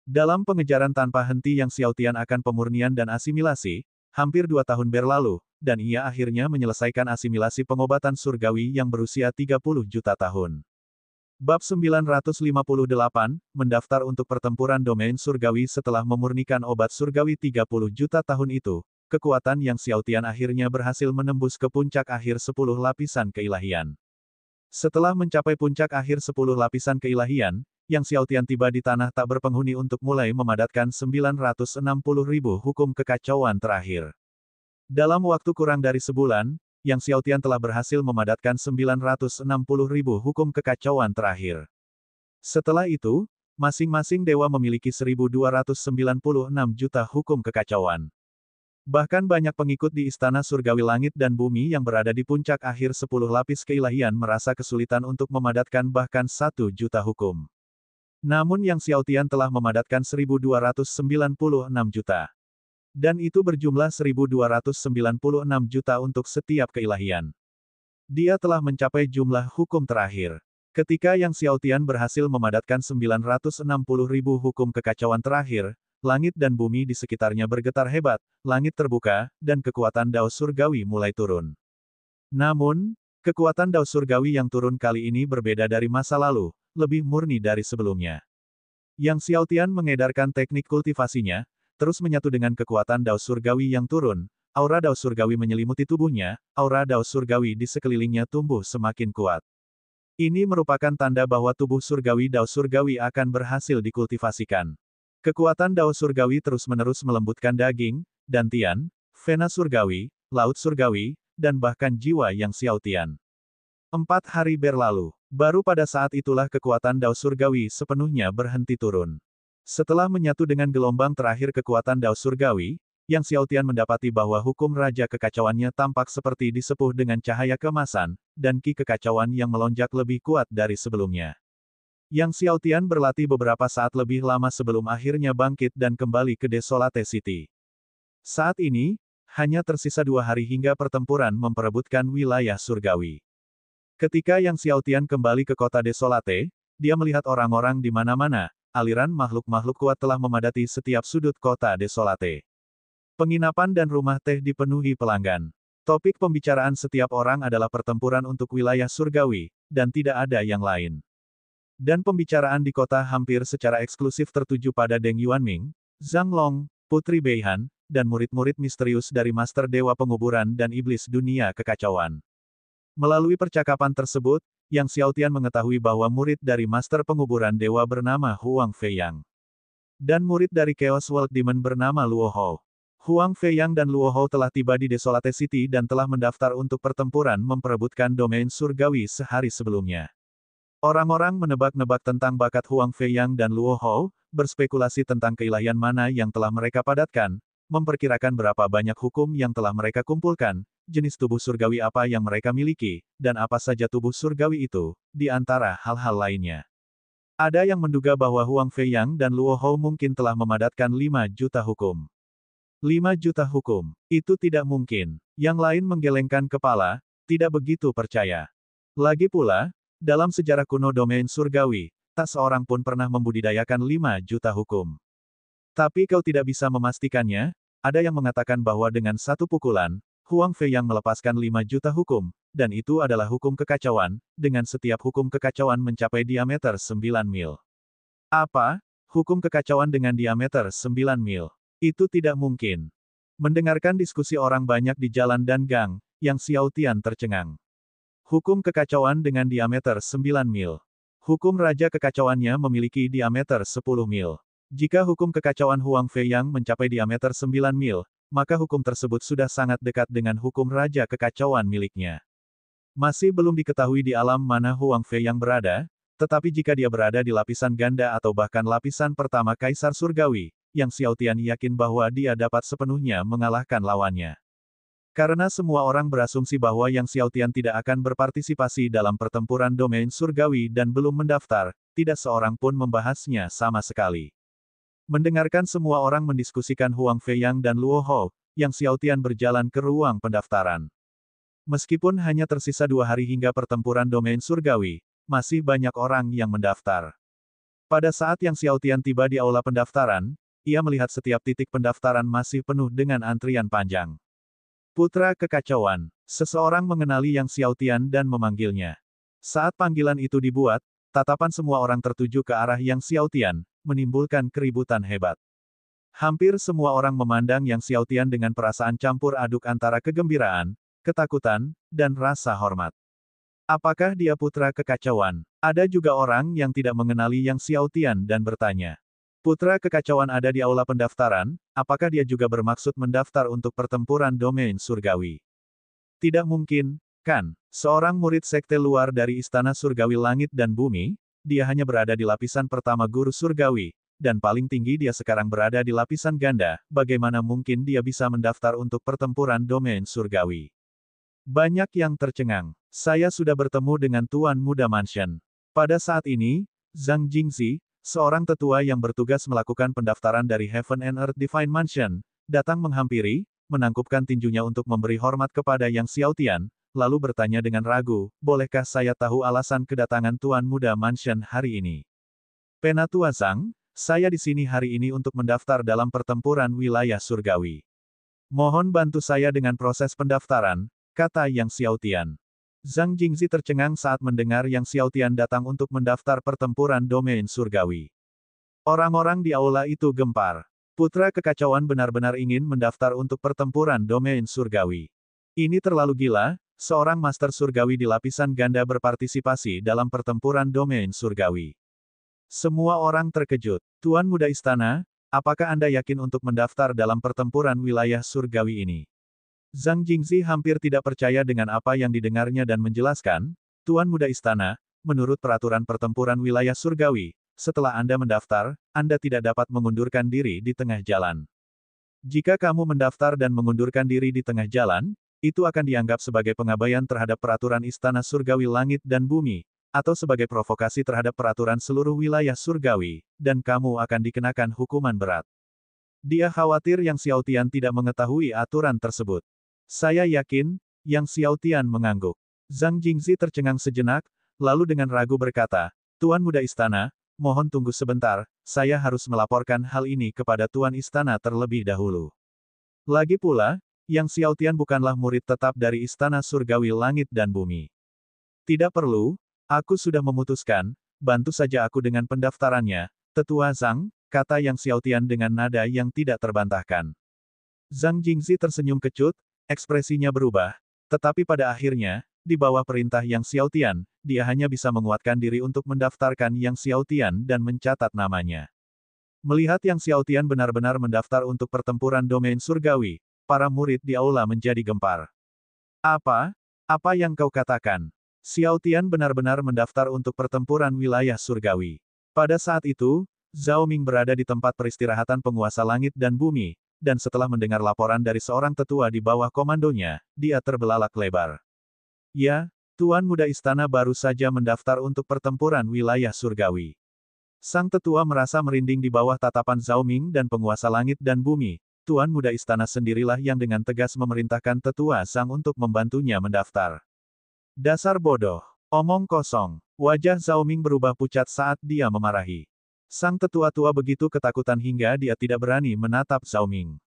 Dalam pengejaran tanpa henti Yang Xiaotian akan pemurnian dan asimilasi, hampir 2 tahun berlalu, dan ia akhirnya menyelesaikan asimilasi pengobatan surgawi yang berusia 30 juta tahun. Bab 958, mendaftar untuk pertempuran domain surgawi setelah memurnikan obat surgawi 30 juta tahun itu, kekuatan Yang Xiaotian akhirnya berhasil menembus ke puncak akhir 10 lapisan keilahian. Setelah mencapai puncak akhir 10 lapisan keilahian, Yang Xiaotian tiba di tanah tak berpenghuni untuk mulai memadatkan 960.000 hukum kekacauan terakhir. Dalam waktu kurang dari sebulan, Yang Xiaotian telah berhasil memadatkan 960.000 hukum kekacauan terakhir. Setelah itu, masing-masing dewa memiliki 1.296 juta hukum kekacauan. Bahkan banyak pengikut di Istana Surgawi Langit dan Bumi yang berada di puncak akhir 10 lapis keilahian merasa kesulitan untuk memadatkan bahkan 1 juta hukum. Namun Yang Xiaotian telah memadatkan 1.296 juta. Dan itu berjumlah 1.296 juta untuk setiap keilahian. Dia telah mencapai jumlah hukum terakhir. Ketika Yang Xiaotian berhasil memadatkan 960.000 hukum kekacauan terakhir, langit dan bumi di sekitarnya bergetar hebat, langit terbuka, dan kekuatan Dao Surgawi mulai turun. Namun, kekuatan Dao Surgawi yang turun kali ini berbeda dari masa lalu, lebih murni dari sebelumnya. Yang Xiaotian mengedarkan teknik kultivasinya, terus menyatu dengan kekuatan Dao Surgawi yang turun, aura Dao Surgawi menyelimuti tubuhnya, aura Dao Surgawi di sekelilingnya tumbuh semakin kuat. Ini merupakan tanda bahwa tubuh surgawi Dao Surgawi akan berhasil dikultivasikan. Kekuatan Dao Surgawi terus-menerus melembutkan daging, dantian, vena surgawi, laut surgawi, dan bahkan jiwa Yang Xiaotian. 4 hari berlalu. Baru pada saat itulah kekuatan Dao Surgawi sepenuhnya berhenti turun. Setelah menyatu dengan gelombang terakhir kekuatan Dao Surgawi, Yang Xiaotian mendapati bahwa hukum raja kekacauannya tampak seperti disepuh dengan cahaya keemasan, dan ki kekacauan yang melonjak lebih kuat dari sebelumnya. Yang Xiaotian berlatih beberapa saat lebih lama sebelum akhirnya bangkit dan kembali ke Desolate City. Saat ini, hanya tersisa 2 hari hingga pertempuran memperebutkan wilayah surgawi. Ketika Yang Xiaotian kembali ke kota Desolate, dia melihat orang-orang di mana-mana, aliran makhluk-makhluk kuat telah memadati setiap sudut kota Desolate. Penginapan dan rumah teh dipenuhi pelanggan. Topik pembicaraan setiap orang adalah pertempuran untuk wilayah surgawi, dan tidak ada yang lain. Dan pembicaraan di kota hampir secara eksklusif tertuju pada Deng Yuanming, Zhang Long, Putri Beihan, dan murid-murid misterius dari Master Dewa Penguburan dan Iblis Dunia Kekacauan. Melalui percakapan tersebut, Yang Xiaotian mengetahui bahwa murid dari Master Penguburan Dewa bernama Huang Feiyang. Dan murid dari Chaos World Demon bernama Luo Hou. Huang Feiyang dan Luo Hou telah tiba di Desolate City dan telah mendaftar untuk pertempuran memperebutkan domain surgawi sehari sebelumnya. Orang-orang menebak-nebak tentang bakat Huang Feiyang dan Luo Hou, berspekulasi tentang keilahian mana yang telah mereka padatkan, memperkirakan berapa banyak hukum yang telah mereka kumpulkan, jenis tubuh surgawi apa yang mereka miliki, dan apa saja tubuh surgawi itu, di antara hal-hal lainnya. Ada yang menduga bahwa Huang Feiyang dan Luo Hou mungkin telah memadatkan 5 juta hukum. 5 juta hukum. Itu tidak mungkin. Yang lain menggelengkan kepala, tidak begitu percaya. Lagi pula, dalam sejarah kuno domain surgawi, tak seorang pun pernah membudidayakan 5 juta hukum. Tapi kau tidak bisa memastikannya, ada yang mengatakan bahwa dengan satu pukulan, Huang Feiyang melepaskan 5 juta hukum, dan itu adalah hukum kekacauan, dengan setiap hukum kekacauan mencapai diameter 9 mil. Apa? Hukum kekacauan dengan diameter 9 mil. Itu tidak mungkin. Mendengarkan diskusi orang banyak di jalan dan gang, Yang Xiaotian tercengang. Hukum kekacauan dengan diameter 9 mil. Hukum raja kekacauannya memiliki diameter 10 mil. Jika hukum kekacauan Huang Feiyang mencapai diameter 9 mil, maka hukum tersebut sudah sangat dekat dengan hukum raja kekacauan miliknya. Masih belum diketahui di alam mana Huang Feiyang berada, tetapi jika dia berada di lapisan ganda atau bahkan lapisan pertama Kaisar Surgawi, Yang Xiaotian yakin bahwa dia dapat sepenuhnya mengalahkan lawannya. Karena semua orang berasumsi bahwa Yang Xiaotian tidak akan berpartisipasi dalam pertempuran domain surgawi dan belum mendaftar, tidak seorang pun membahasnya sama sekali. Mendengarkan semua orang mendiskusikan Huang Feiyang dan Luo Hou, Yang Xiaotian berjalan ke ruang pendaftaran. Meskipun hanya tersisa 2 hari hingga pertempuran domain surgawi, masih banyak orang yang mendaftar. Pada saat Yang Xiaotian tiba di aula pendaftaran, ia melihat setiap titik pendaftaran masih penuh dengan antrian panjang. Putra Kekacauan. Seseorang mengenali Yang Xiaotian dan memanggilnya. Saat panggilan itu dibuat, tatapan semua orang tertuju ke arah Yang Xiaotian, menimbulkan keributan hebat. Hampir semua orang memandang Yang Xiaotian dengan perasaan campur aduk antara kegembiraan, ketakutan, dan rasa hormat. Apakah dia putra kekacauan? Ada juga orang yang tidak mengenali Yang Xiaotian dan bertanya. Putra kekacauan ada di aula pendaftaran, apakah dia juga bermaksud mendaftar untuk pertempuran domain surgawi? Tidak mungkin, kan? Seorang murid sekte luar dari Istana Surgawi Langit dan Bumi, dia hanya berada di lapisan pertama guru surgawi, dan paling tinggi dia sekarang berada di lapisan ganda, bagaimana mungkin dia bisa mendaftar untuk pertempuran domain surgawi? Banyak yang tercengang. Saya sudah bertemu dengan Tuan Muda Mansion. Pada saat ini, Zhang Jingzi, seorang tetua yang bertugas melakukan pendaftaran dari Heaven and Earth Divine Mansion, datang menghampiri, menangkupkan tinjunya untuk memberi hormat kepada Yang Xiaotian, lalu bertanya dengan ragu, bolehkah saya tahu alasan kedatangan Tuan Muda Mansion hari ini? Penatua Zhang, saya di sini hari ini untuk mendaftar dalam pertempuran wilayah surgawi. Mohon bantu saya dengan proses pendaftaran, kata Yang Xiaotian. Zhang Jingzi tercengang saat mendengar Yang Xiaotian datang untuk mendaftar pertempuran domain surgawi. Orang-orang di aula itu gempar. Putra kekacauan benar-benar ingin mendaftar untuk pertempuran domain surgawi. Ini terlalu gila, seorang master surgawi di lapisan ganda berpartisipasi dalam pertempuran domain surgawi. Semua orang terkejut. Tuan Muda Istana, apakah Anda yakin untuk mendaftar dalam pertempuran wilayah surgawi ini? Zhang Jingzi hampir tidak percaya dengan apa yang didengarnya dan menjelaskan, Tuan Muda Istana, menurut peraturan pertempuran wilayah surgawi, setelah Anda mendaftar, Anda tidak dapat mengundurkan diri di tengah jalan. Jika kamu mendaftar dan mengundurkan diri di tengah jalan, itu akan dianggap sebagai pengabaian terhadap peraturan Istana Surgawi Langit dan Bumi, atau sebagai provokasi terhadap peraturan seluruh wilayah surgawi, dan kamu akan dikenakan hukuman berat. Dia khawatir Yang Xiaotian tidak mengetahui aturan tersebut. Saya yakin, Yang Xiaotian mengangguk. Zhang Jingzi tercengang sejenak, lalu dengan ragu berkata, Tuan Muda Istana, mohon tunggu sebentar, saya harus melaporkan hal ini kepada Tuan Istana terlebih dahulu. Lagi pula, Yang Xiaotian bukanlah murid tetap dari Istana Surgawi Langit dan Bumi. Tidak perlu, aku sudah memutuskan, bantu saja aku dengan pendaftarannya, Tetua Zhang, kata Yang Xiaotian dengan nada yang tidak terbantahkan. Zhang Jingzi tersenyum kecut, ekspresinya berubah, tetapi pada akhirnya, di bawah perintah Yang Xiaotian, dia hanya bisa menguatkan diri untuk mendaftarkan Yang Xiaotian dan mencatat namanya. Melihat Yang Xiaotian benar-benar mendaftar untuk pertempuran domain surgawi, para murid di aula menjadi gempar. Apa? Apa yang kau katakan? Xiaotian benar-benar mendaftar untuk pertempuran wilayah surgawi. Pada saat itu, Zhao Ming berada di tempat peristirahatan penguasa langit dan bumi, dan setelah mendengar laporan dari seorang tetua di bawah komandonya, dia terbelalak lebar. Ya, Tuan Muda Istana baru saja mendaftar untuk pertempuran wilayah surgawi. Sang tetua merasa merinding di bawah tatapan Zhao Ming dan penguasa langit dan bumi. Tuan Muda Istana sendirilah yang dengan tegas memerintahkan tetua Zhang untuk membantunya mendaftar. Dasar bodoh. Omong kosong. Wajah Zhao Ming berubah pucat saat dia memarahi. Sang tetua tua begitu ketakutan hingga dia tidak berani menatap Zhao Ming.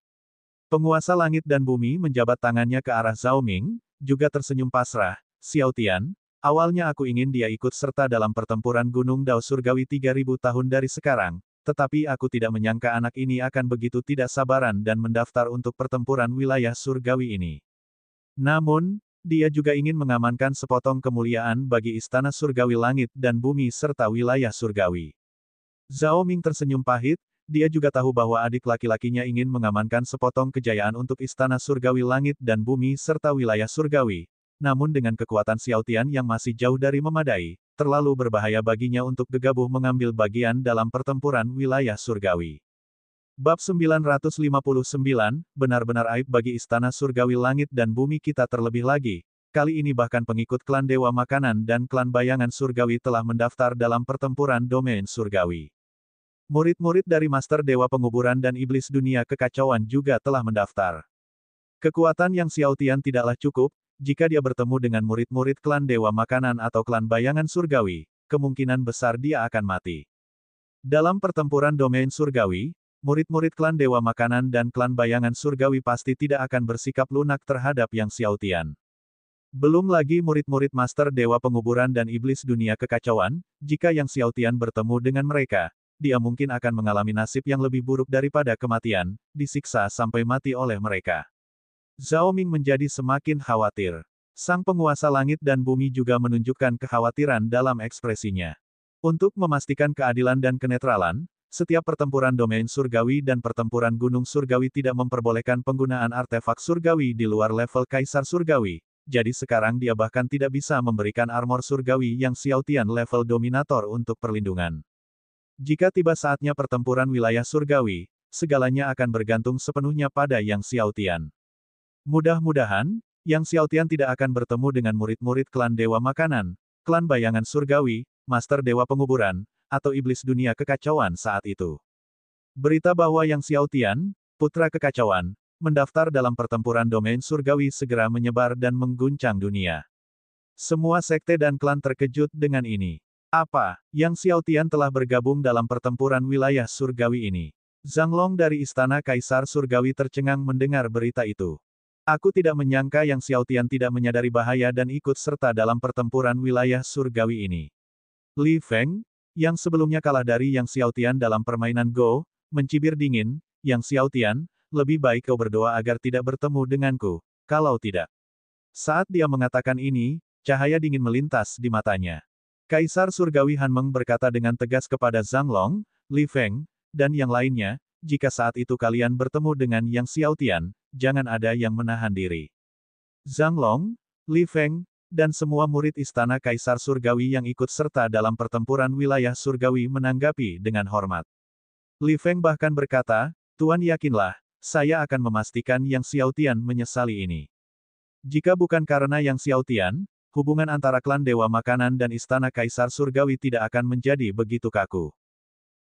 Penguasa langit dan bumi menjabat tangannya ke arah Zhao Ming, juga tersenyum pasrah. Xiaotian, awalnya aku ingin dia ikut serta dalam pertempuran Gunung Dao Surgawi 3000 tahun dari sekarang, tetapi aku tidak menyangka anak ini akan begitu tidak sabaran dan mendaftar untuk pertempuran wilayah surgawi ini. Namun, dia juga ingin mengamankan sepotong kemuliaan bagi Istana Surgawi Langit dan Bumi serta wilayah surgawi. Zhao Ming tersenyum pahit, dia juga tahu bahwa adik laki-lakinya ingin mengamankan sepotong kejayaan untuk Istana Surgawi Langit dan Bumi serta wilayah surgawi. Namun dengan kekuatan Xiaotian yang masih jauh dari memadai, terlalu berbahaya baginya untuk gegabah mengambil bagian dalam pertempuran wilayah surgawi. Bab 959, benar-benar aib bagi Istana Surgawi Langit dan Bumi kita terlebih lagi. Kali ini bahkan pengikut klan Dewa Makanan dan klan Bayangan Surgawi telah mendaftar dalam pertempuran domain surgawi. Murid-murid dari Master Dewa Penguburan dan Iblis Dunia Kekacauan juga telah mendaftar. Kekuatan Yang Xiaotian tidaklah cukup, jika dia bertemu dengan murid-murid klan Dewa Makanan atau klan Bayangan Surgawi, kemungkinan besar dia akan mati. Dalam pertempuran domain surgawi, murid-murid klan Dewa Makanan dan klan Bayangan Surgawi pasti tidak akan bersikap lunak terhadap Yang Xiaotian. Belum lagi murid-murid Master Dewa Penguburan dan Iblis Dunia Kekacauan, jika Yang Xiaotian bertemu dengan mereka, dia mungkin akan mengalami nasib yang lebih buruk daripada kematian, disiksa sampai mati oleh mereka. Zhao Ming menjadi semakin khawatir. Sang penguasa langit dan bumi juga menunjukkan kekhawatiran dalam ekspresinya. Untuk memastikan keadilan dan kenetralan, setiap pertempuran domain surgawi dan pertempuran gunung surgawi tidak memperbolehkan penggunaan artefak surgawi di luar level kaisar surgawi. Jadi sekarang dia bahkan tidak bisa memberikan armor surgawi yang Xiaotian level dominator untuk perlindungan. Jika tiba saatnya pertempuran wilayah surgawi, segalanya akan bergantung sepenuhnya pada Yang Xiaotian. Mudah-mudahan, Yang Xiaotian tidak akan bertemu dengan murid-murid klan Dewa Makanan, klan Bayangan Surgawi, Master Dewa Penguburan, atau Iblis Dunia Kekacauan saat itu. Berita bahwa Yang Xiaotian, putra kekacauan, mendaftar dalam pertempuran domain surgawi segera menyebar dan mengguncang dunia. Semua sekte dan klan terkejut dengan ini. Apa? Yang Xiaotian telah bergabung dalam pertempuran wilayah surgawi ini. Zhang Long dari Istana Kaisar Surgawi tercengang mendengar berita itu. Aku tidak menyangka Yang Xiaotian tidak menyadari bahaya dan ikut serta dalam pertempuran wilayah surgawi ini. Li Feng, yang sebelumnya kalah dari Yang Xiaotian dalam permainan Go, mencibir dingin, Yang Xiaotian, lebih baik kau berdoa agar tidak bertemu denganku, kalau tidak. Saat dia mengatakan ini, cahaya dingin melintas di matanya. Kaisar Surgawi Hanmeng berkata dengan tegas kepada Zhang Long, Li Feng, dan yang lainnya, jika saat itu kalian bertemu dengan Yang Xiaotian, jangan ada yang menahan diri. Zhang Long, Li Feng, dan semua murid Istana Kaisar Surgawi yang ikut serta dalam pertempuran wilayah surgawi menanggapi dengan hormat. Li Feng bahkan berkata, Tuan yakinlah, saya akan memastikan Yang Xiaotian menyesali ini. Jika bukan karena Yang Xiaotian, hubungan antara klan Dewa Makanan dan Istana Kaisar Surgawi tidak akan menjadi begitu kaku.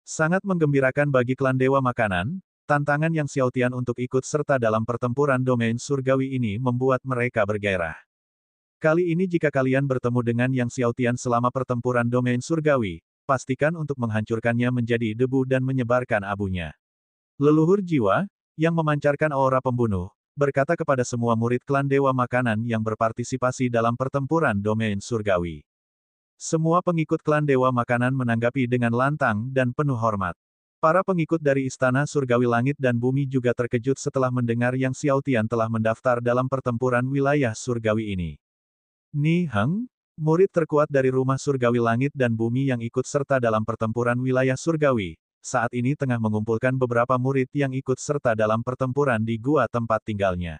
Sangat menggembirakan bagi klan Dewa Makanan, tantangan Yang Xiaotian untuk ikut serta dalam pertempuran domain surgawi ini membuat mereka bergairah. Kali ini jika kalian bertemu dengan Yang Xiaotian selama pertempuran domain surgawi, pastikan untuk menghancurkannya menjadi debu dan menyebarkan abunya. Leluhur jiwa, yang memancarkan aura pembunuh, berkata kepada semua murid klan Dewa Makanan yang berpartisipasi dalam pertempuran domain surgawi. Semua pengikut klan Dewa Makanan menanggapi dengan lantang dan penuh hormat. Para pengikut dari Istana Surgawi Langit dan Bumi juga terkejut setelah mendengar Yang Xiaotian telah mendaftar dalam pertempuran wilayah surgawi ini. Ni Heng, murid terkuat dari Rumah Surgawi Langit dan Bumi yang ikut serta dalam pertempuran wilayah surgawi, saat ini tengah mengumpulkan beberapa murid yang ikut serta dalam pertempuran di gua tempat tinggalnya.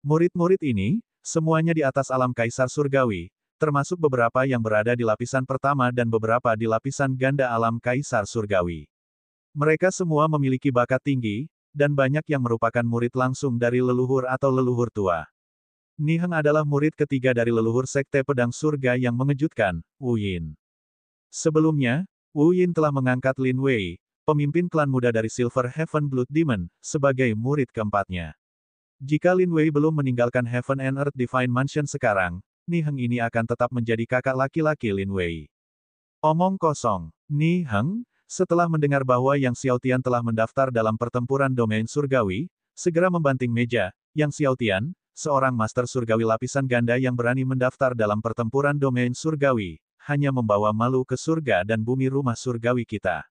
Murid-murid ini, semuanya di atas alam Kaisar Surgawi, termasuk beberapa yang berada di lapisan pertama dan beberapa di lapisan ganda alam Kaisar Surgawi. Mereka semua memiliki bakat tinggi, dan banyak yang merupakan murid langsung dari leluhur atau leluhur tua. Ni Heng adalah murid ketiga dari leluhur Sekte Pedang Surga yang mengejutkan, Wu Yin. Sebelumnya, Wu Yin telah mengangkat Lin Wei, pemimpin klan muda dari Silver Heaven Blood Demon, sebagai murid keempatnya. Jika Lin Wei belum meninggalkan Heaven and Earth Divine Mansion sekarang, Ni Heng ini akan tetap menjadi kakak laki-laki Lin Wei. Omong kosong. Ni Heng, setelah mendengar bahwa Yang Xiaotian telah mendaftar dalam pertempuran domain surgawi, segera membanting meja. Yang Xiaotian, seorang master surgawi lapisan ganda yang berani mendaftar dalam pertempuran domain surgawi, hanya membawa malu ke surga dan bumi rumah surgawi kita.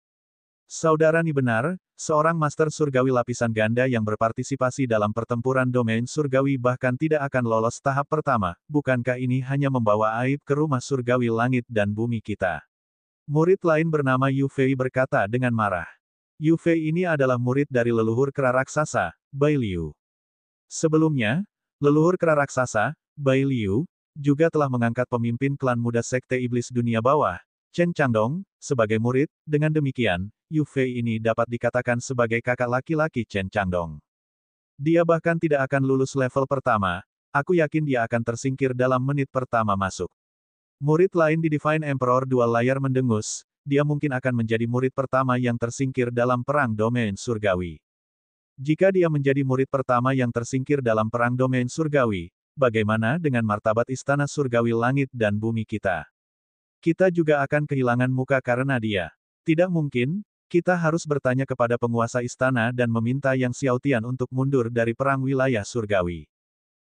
Saudara Ni benar, seorang master surgawi lapisan ganda yang berpartisipasi dalam pertempuran domain surgawi bahkan tidak akan lolos tahap pertama, bukankah ini hanya membawa aib ke rumah surgawi langit dan bumi kita? Murid lain bernama Yu Fei berkata dengan marah. Yu Fei ini adalah murid dari leluhur kera raksasa, Bai Liu. Sebelumnya, leluhur kera raksasa, Bai Liu, juga telah mengangkat pemimpin klan muda Sekte Iblis Dunia Bawah, Chen Changdong, sebagai murid. Dengan demikian, Yu Fei ini dapat dikatakan sebagai kakak laki-laki Chen Changdong. Dia bahkan tidak akan lulus level pertama, aku yakin dia akan tersingkir dalam menit pertama masuk. Murid lain di Divine Emperor Dual Layar mendengus, dia mungkin akan menjadi murid pertama yang tersingkir dalam perang domain surgawi. Jika dia menjadi murid pertama yang tersingkir dalam perang domain surgawi, bagaimana dengan martabat Istana Surgawi Langit dan Bumi kita? Kita juga akan kehilangan muka karena dia. Tidak mungkin, kita harus bertanya kepada penguasa istana dan meminta Yang Xiaotian untuk mundur dari perang wilayah surgawi.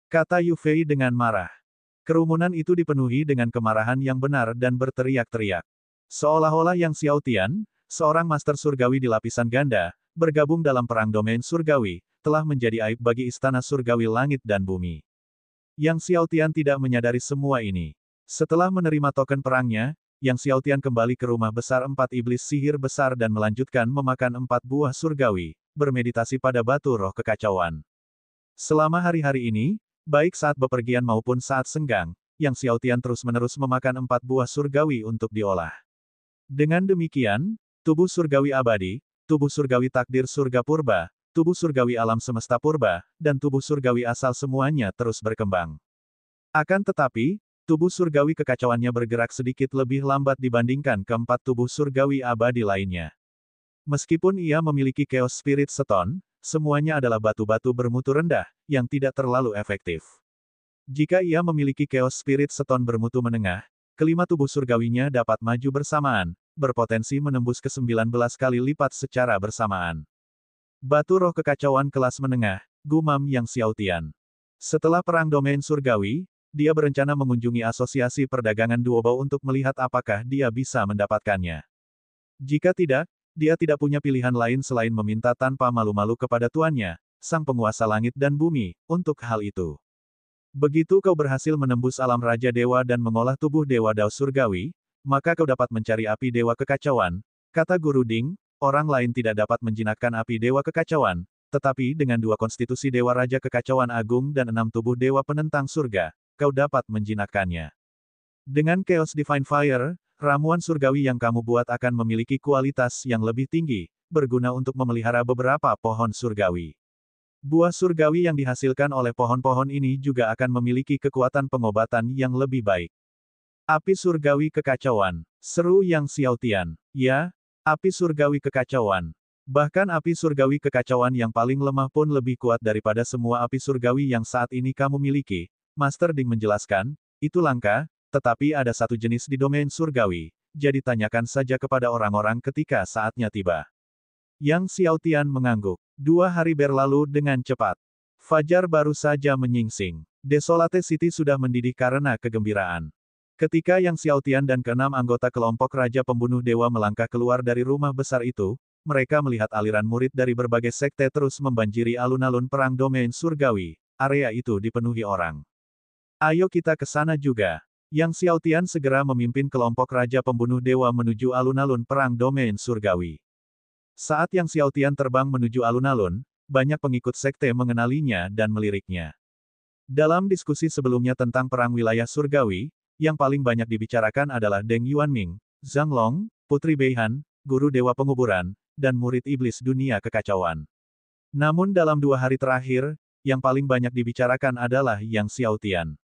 Kata Yu Fei dengan marah. Kerumunan itu dipenuhi dengan kemarahan yang benar dan berteriak-teriak. Seolah-olah Yang Xiaotian, seorang master surgawi di lapisan ganda, bergabung dalam perang domain surgawi, telah menjadi aib bagi Istana Surgawi Langit dan Bumi. Yang Xiaotian tidak menyadari semua ini. Setelah menerima token perangnya, Yang Xiaotian kembali ke rumah besar 4 iblis sihir besar dan melanjutkan memakan 4 buah surgawi, bermeditasi pada batu roh kekacauan. Selama hari-hari ini, baik saat bepergian maupun saat senggang, Yang Xiaotian terus-menerus memakan 4 buah surgawi untuk diolah. Dengan demikian, tubuh surgawi abadi, tubuh surgawi takdir surga purba, tubuh surgawi alam semesta purba, dan tubuh surgawi asal semuanya terus berkembang. Akan tetapi, tubuh surgawi kekacauannya bergerak sedikit lebih lambat dibandingkan keempat tubuh surgawi abadi lainnya. Meskipun ia memiliki Chaos Spirit Stone, semuanya adalah batu-batu bermutu rendah, yang tidak terlalu efektif. Jika ia memiliki Chaos Spirit Stone bermutu menengah, kelima tubuh surgawinya dapat maju bersamaan, berpotensi menembus ke-19 kali lipat secara bersamaan. Batu roh kekacauan kelas menengah, gumam Yang Xiaotian. Setelah perang domain surgawi, dia berencana mengunjungi asosiasi perdagangan Duobao untuk melihat apakah dia bisa mendapatkannya. Jika tidak, dia tidak punya pilihan lain selain meminta tanpa malu-malu kepada tuannya, sang penguasa langit dan bumi, untuk hal itu. Begitu kau berhasil menembus alam Raja Dewa dan mengolah tubuh Dewa Dao Surgawi, maka kau dapat mencari api Dewa Kekacauan, kata Guru Ding. Orang lain tidak dapat menjinakkan api Dewa Kekacauan, tetapi dengan 2 konstitusi Dewa Raja Kekacauan Agung dan 6 tubuh Dewa Penentang Surga, kau dapat menjinakkannya. Dengan Chaos Divine Fire, ramuan surgawi yang kamu buat akan memiliki kualitas yang lebih tinggi, berguna untuk memelihara beberapa pohon surgawi. Buah surgawi yang dihasilkan oleh pohon-pohon ini juga akan memiliki kekuatan pengobatan yang lebih baik. Api surgawi kekacauan, seru Yang Xiaotian. Ya, api surgawi kekacauan. Bahkan api surgawi kekacauan yang paling lemah pun lebih kuat daripada semua api surgawi yang saat ini kamu miliki. Master Ding menjelaskan, itu langka, tetapi ada satu jenis di domain surgawi, jadi tanyakan saja kepada orang-orang ketika saatnya tiba. Yang Xiaotian mengangguk. 2 hari berlalu dengan cepat. Fajar baru saja menyingsing. Desolate City sudah mendidih karena kegembiraan. Ketika Yang Xiaotian dan ke-6 anggota kelompok Raja Pembunuh Dewa melangkah keluar dari rumah besar itu, mereka melihat aliran murid dari berbagai sekte terus membanjiri alun-alun perang domain surgawi. Area itu dipenuhi orang. Ayo kita ke sana juga. Yang Xiaotian segera memimpin kelompok Raja Pembunuh Dewa menuju alun-alun perang domain surgawi. Saat Yang Xiaotian terbang menuju alun-alun, banyak pengikut sekte mengenalinya dan meliriknya. Dalam diskusi sebelumnya tentang perang wilayah surgawi, yang paling banyak dibicarakan adalah Deng Yuanming, Zhang Long, Putri Beihan, Guru Dewa Penguburan, dan murid iblis dunia kekacauan. Namun dalam 2 hari terakhir, yang paling banyak dibicarakan adalah Yang Xiaotian.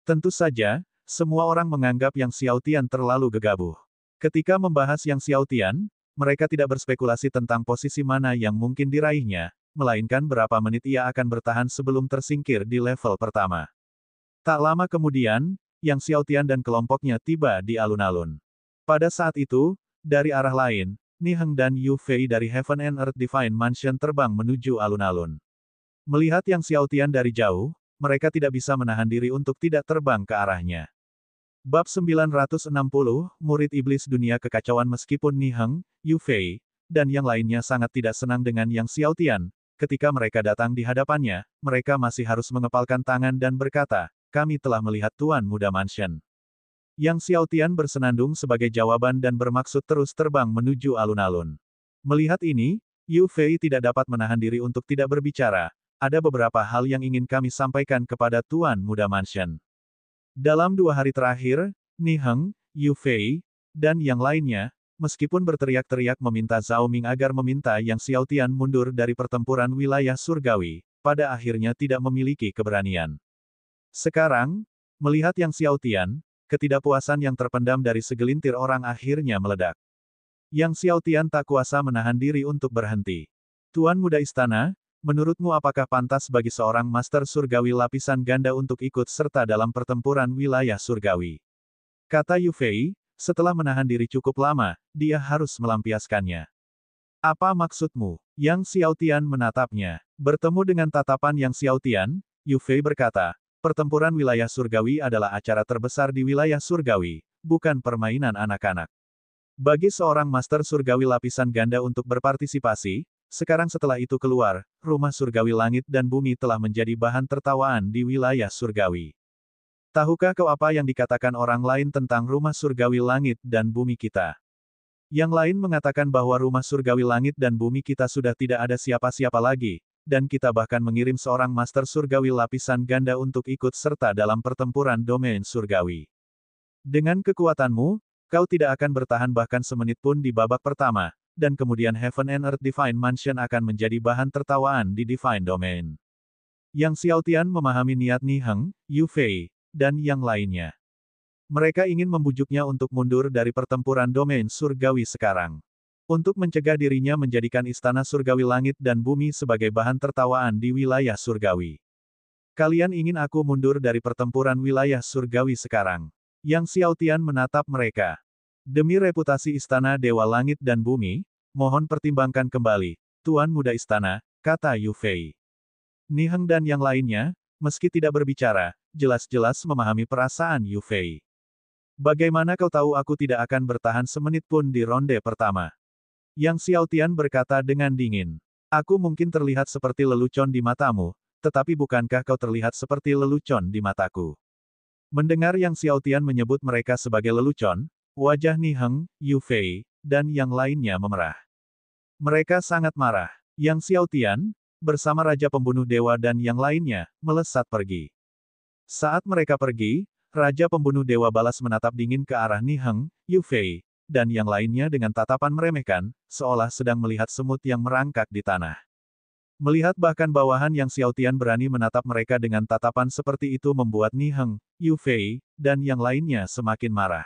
Tentu saja, semua orang menganggap Yang Xiaotian terlalu gegabah. Ketika membahas Yang Xiaotian, mereka tidak berspekulasi tentang posisi mana yang mungkin diraihnya, melainkan berapa menit ia akan bertahan sebelum tersingkir di level pertama. Tak lama kemudian, Yang Xiaotian dan kelompoknya tiba di alun-alun. Pada saat itu, dari arah lain, Ni Heng dan Yu Fei dari Heaven and Earth Divine Mansion terbang menuju alun-alun. Melihat Yang Xiaotian dari jauh, mereka tidak bisa menahan diri untuk tidak terbang ke arahnya. Bab 960, Murid Iblis Dunia Kekacauan. Meskipun Ni Heng, Yu Fei, dan yang lainnya sangat tidak senang dengan Yang Xiaotian, ketika mereka datang di hadapannya, mereka masih harus mengepalkan tangan dan berkata, kami telah melihat Tuan Muda Mansion. Yang Xiaotian bersenandung sebagai jawaban dan bermaksud terus terbang menuju alun-alun. Melihat ini, Yu Fei tidak dapat menahan diri untuk tidak berbicara. Ada beberapa hal yang ingin kami sampaikan kepada Tuan Muda Mansion. Dalam 2 hari terakhir, Ni Heng, Yu Fei, dan yang lainnya, meskipun berteriak-teriak meminta Zhao Ming agar meminta Yang Xiaotian mundur dari pertempuran wilayah surgawi, pada akhirnya tidak memiliki keberanian. Sekarang, melihat Yang Xiaotian, ketidakpuasan yang terpendam dari segelintir orang akhirnya meledak. Yang Xiaotian tak kuasa menahan diri untuk berhenti. Tuan Muda Istana, menurutmu apakah pantas bagi seorang Master Surgawi lapisan ganda untuk ikut serta dalam pertempuran wilayah surgawi? Kata Yu Fei, setelah menahan diri cukup lama, dia harus melampiaskannya. Apa maksudmu? Yang Xiaotian menatapnya. Bertemu dengan tatapan Yang Xiaotian, Yu Fei berkata, pertempuran wilayah surgawi adalah acara terbesar di wilayah surgawi, bukan permainan anak-anak. Bagi seorang Master Surgawi lapisan ganda untuk berpartisipasi, sekarang setelah itu keluar, rumah surgawi langit dan bumi telah menjadi bahan tertawaan di wilayah surgawi. Tahukah kau apa yang dikatakan orang lain tentang rumah surgawi langit dan bumi kita? Yang lain mengatakan bahwa rumah surgawi langit dan bumi kita sudah tidak ada siapa-siapa lagi, dan kita bahkan mengirim seorang Master Surgawi lapisan ganda untuk ikut serta dalam pertempuran domain surgawi. Dengan kekuatanmu, kau tidak akan bertahan bahkan semenit pun di babak pertama, dan kemudian Heaven and Earth Divine Mansion akan menjadi bahan tertawaan di Divine Domain. Yang Xiaotian memahami niat Ni Heng, Yu Fei, dan yang lainnya. Mereka ingin membujuknya untuk mundur dari pertempuran domain surgawi sekarang. Untuk mencegah dirinya menjadikan istana surgawi langit dan bumi sebagai bahan tertawaan di wilayah surgawi. Kalian ingin aku mundur dari pertempuran wilayah surgawi sekarang? Yang Xiaotian menatap mereka. Demi reputasi istana Dewa Langit dan Bumi, mohon pertimbangkan kembali, Tuan Muda Istana, kata Yu Fei. Niheng dan yang lainnya, meski tidak berbicara, jelas-jelas memahami perasaan Yu Fei. Bagaimana kau tahu aku tidak akan bertahan semenit pun di ronde pertama? Yang Xiaotian berkata dengan dingin. Aku mungkin terlihat seperti lelucon di matamu, tetapi bukankah kau terlihat seperti lelucon di mataku? Mendengar Yang Xiaotian menyebut mereka sebagai lelucon, wajah Niheng, Yu Fei, dan yang lainnya memerah. Mereka sangat marah. Yang Xiaotian, bersama Raja Pembunuh Dewa dan yang lainnya, melesat pergi. Saat mereka pergi, Raja Pembunuh Dewa balas menatap dingin ke arah Niheng, Yu Fei, dan yang lainnya dengan tatapan meremehkan, seolah sedang melihat semut yang merangkak di tanah. Melihat bahkan bawahan Yang Xiaotian berani menatap mereka dengan tatapan seperti itu membuat Niheng, Yu Fei, dan yang lainnya semakin marah.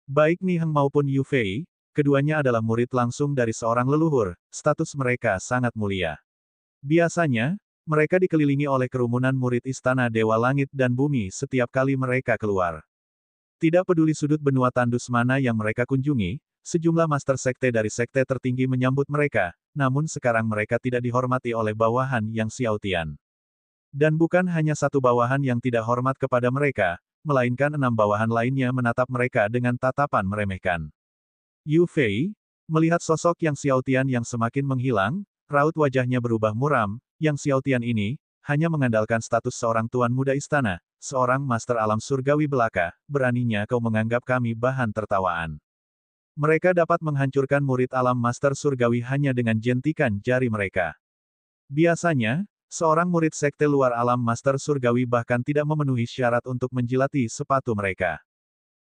Baik Niheng maupun Yu Fei, keduanya adalah murid langsung dari seorang leluhur, status mereka sangat mulia. Biasanya, mereka dikelilingi oleh kerumunan murid Istana Dewa Langit dan Bumi setiap kali mereka keluar. Tidak peduli sudut benua tandus mana yang mereka kunjungi, sejumlah master sekte dari sekte tertinggi menyambut mereka, namun sekarang mereka tidak dihormati oleh bawahan Yang Xiaotian. Dan bukan hanya satu bawahan yang tidak hormat kepada mereka, melainkan 6 bawahan lainnya menatap mereka dengan tatapan meremehkan. Yu Fei, melihat sosok Yang Xiaotian yang semakin menghilang, raut wajahnya berubah muram. Yang Xiaotian ini, hanya mengandalkan status seorang tuan muda istana, seorang master alam surgawi belaka, beraninya kau menganggap kami bahan tertawaan. Mereka dapat menghancurkan murid alam master surgawi hanya dengan jentikan jari mereka. Biasanya, seorang murid sekte luar alam master surgawi bahkan tidak memenuhi syarat untuk menjilati sepatu mereka.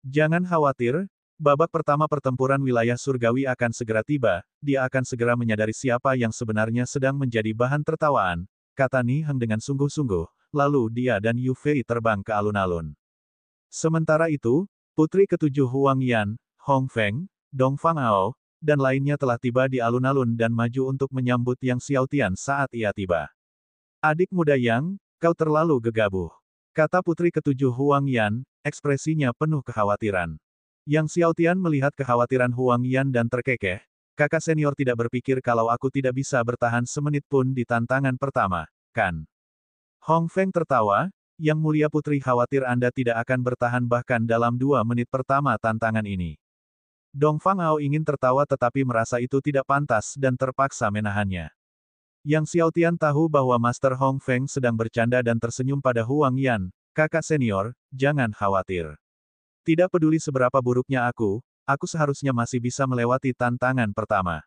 Jangan khawatir, babak pertama pertempuran wilayah surgawi akan segera tiba, dia akan segera menyadari siapa yang sebenarnya sedang menjadi bahan tertawaan, kata Niheng dengan sungguh-sungguh, lalu dia dan Yu Fei terbang ke alun-alun. Sementara itu, putri ketujuh Huang Yan, Hong Feng, Dong Fang Ao, dan lainnya telah tiba di alun-alun dan maju untuk menyambut Yang Xiaotian saat ia tiba. Adik muda Yang, kau terlalu gegabah, kata putri ketujuh Huang Yan, ekspresinya penuh kekhawatiran. Yang Xiaotian melihat kekhawatiran Huang Yan dan terkekeh, kakak senior tidak berpikir kalau aku tidak bisa bertahan semenit pun di tantangan pertama, kan? Hong Feng tertawa, Yang Mulia Putri khawatir Anda tidak akan bertahan bahkan dalam 2 menit pertama tantangan ini. Dong Fang Ao ingin tertawa tetapi merasa itu tidak pantas dan terpaksa menahannya. Yang Xiaotian tahu bahwa Master Hong Feng sedang bercanda dan tersenyum pada Huang Yan, kakak senior, jangan khawatir. Tidak peduli seberapa buruknya aku seharusnya masih bisa melewati tantangan pertama.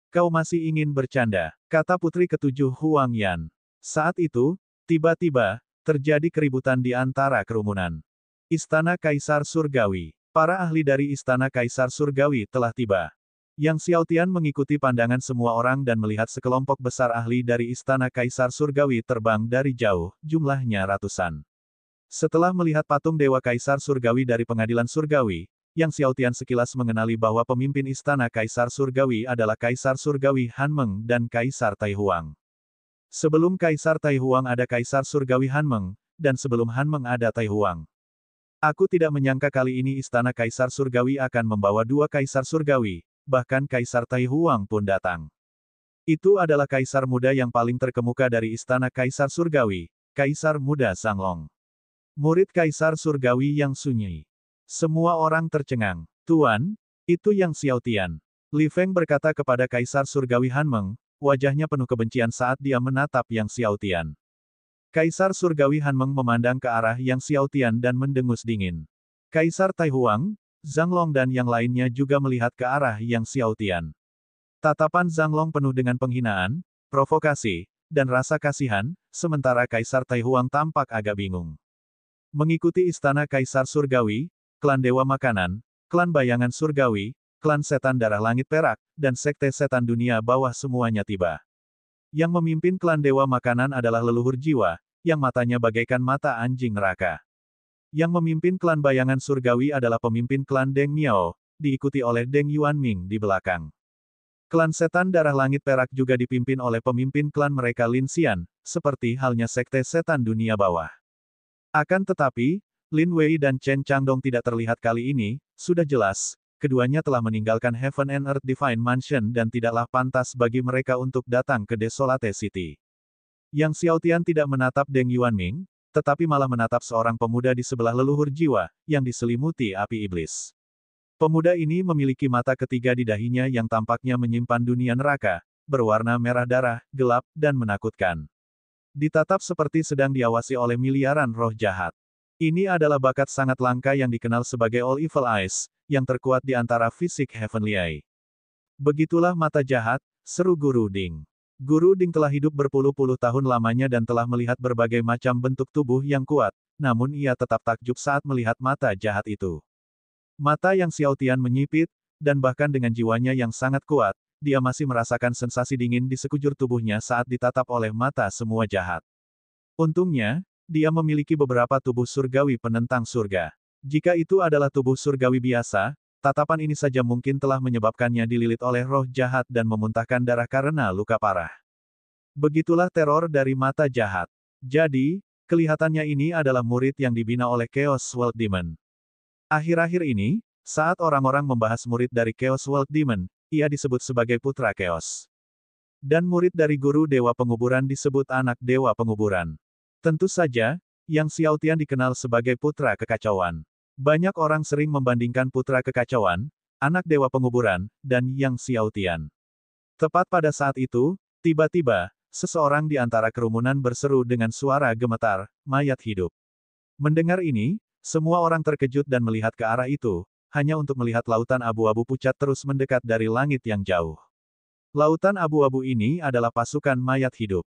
Kau masih ingin bercanda, kata putri ketujuh Huang Yan. Saat itu, tiba-tiba, terjadi keributan di antara kerumunan. Istana Kaisar Surgawi. Para ahli dari Istana Kaisar Surgawi telah tiba. Yang Xiaotian mengikuti pandangan semua orang dan melihat sekelompok besar ahli dari Istana Kaisar Surgawi terbang dari jauh, jumlahnya ratusan. Setelah melihat patung Dewa Kaisar Surgawi dari Pengadilan Surgawi, Yang Xiaotian sekilas mengenali bahwa pemimpin Istana Kaisar Surgawi adalah Kaisar Surgawi Han Meng dan Kaisar Tai Huang. Sebelum Kaisar Tai Huang ada Kaisar Surgawi Han Meng, dan sebelum Han Meng ada Tai Huang. Aku tidak menyangka kali ini Istana Kaisar Surgawi akan membawa 2 Kaisar Surgawi, bahkan Kaisar Tai Huang pun datang. Itu adalah Kaisar Muda yang paling terkemuka dari Istana Kaisar Surgawi, Kaisar Muda Zanglong. Murid Kaisar Surgawi yang sunyi. Semua orang tercengang. Tuan, itu Yang Xiaotian. Li Feng berkata kepada Kaisar Surgawi Han Meng, wajahnya penuh kebencian saat dia menatap Yang Xiaotian. Kaisar Surgawi Han Meng memandang ke arah Yang Xiaotian dan mendengus dingin. Kaisar Tai Huang, Zanglong dan yang lainnya juga melihat ke arah Yang Xiaotian. Tatapan Zanglong penuh dengan penghinaan, provokasi, dan rasa kasihan, sementara Kaisar Tai Huang tampak agak bingung. Mengikuti Istana Kaisar Surgawi, klan Dewa Makanan, klan Bayangan Surgawi, klan Setan Darah Langit Perak, dan Sekte Setan Dunia Bawah semuanya tiba. Yang memimpin klan Dewa Makanan adalah leluhur jiwa, yang matanya bagaikan mata anjing neraka. Yang memimpin klan Bayangan Surgawi adalah pemimpin klan Deng Miao, diikuti oleh Deng Yuanming di belakang. Klan setan darah langit perak juga dipimpin oleh pemimpin klan mereka Lin Xian, seperti halnya sekte setan dunia bawah. Akan tetapi, Lin Wei dan Chen Changdong tidak terlihat kali ini, sudah jelas, keduanya telah meninggalkan Heaven and Earth Divine Mansion dan tidaklah pantas bagi mereka untuk datang ke Desolate City. Yang Xiaotian tidak menatap Deng Yuanming, tetapi malah menatap seorang pemuda di sebelah leluhur jiwa, yang diselimuti api iblis. Pemuda ini memiliki mata ketiga di dahinya yang tampaknya menyimpan dunia neraka, berwarna merah darah, gelap, dan menakutkan. Ditatap seperti sedang diawasi oleh miliaran roh jahat. Ini adalah bakat sangat langka yang dikenal sebagai All Evil Eyes, yang terkuat di antara fisik Heavenly Eye. Begitulah mata jahat, seru Guru Ding. Guru Ding telah hidup berpuluh-puluh tahun lamanya dan telah melihat berbagai macam bentuk tubuh yang kuat, namun ia tetap takjub saat melihat mata jahat itu. Mata yang Xiaotian menyipit, dan bahkan dengan jiwanya yang sangat kuat, dia masih merasakan sensasi dingin di sekujur tubuhnya saat ditatap oleh mata semua jahat. Untungnya, dia memiliki beberapa tubuh surgawi penentang surga. Jika itu adalah tubuh surgawi biasa, tatapan ini saja mungkin telah menyebabkannya dililit oleh roh jahat dan memuntahkan darah karena luka parah. Begitulah teror dari mata jahat. Jadi, kelihatannya ini adalah murid yang dibina oleh Chaos World Demon. Akhir-akhir ini, saat orang-orang membahas murid dari Chaos World Demon, ia disebut sebagai Putra Chaos. Dan murid dari Guru Dewa Penguburan disebut Anak Dewa Penguburan. Tentu saja, Yang Xiaotian dikenal sebagai Putra Kekacauan. Banyak orang sering membandingkan Putra Kekacauan, Anak Dewa Penguburan, dan Yang Xiaotian. Tepat pada saat itu, tiba-tiba, seseorang di antara kerumunan berseru dengan suara gemetar, "Mayat hidup." Mendengar ini, semua orang terkejut dan melihat ke arah itu, hanya untuk melihat lautan abu-abu pucat terus mendekat dari langit yang jauh. Lautan abu-abu ini adalah pasukan mayat hidup.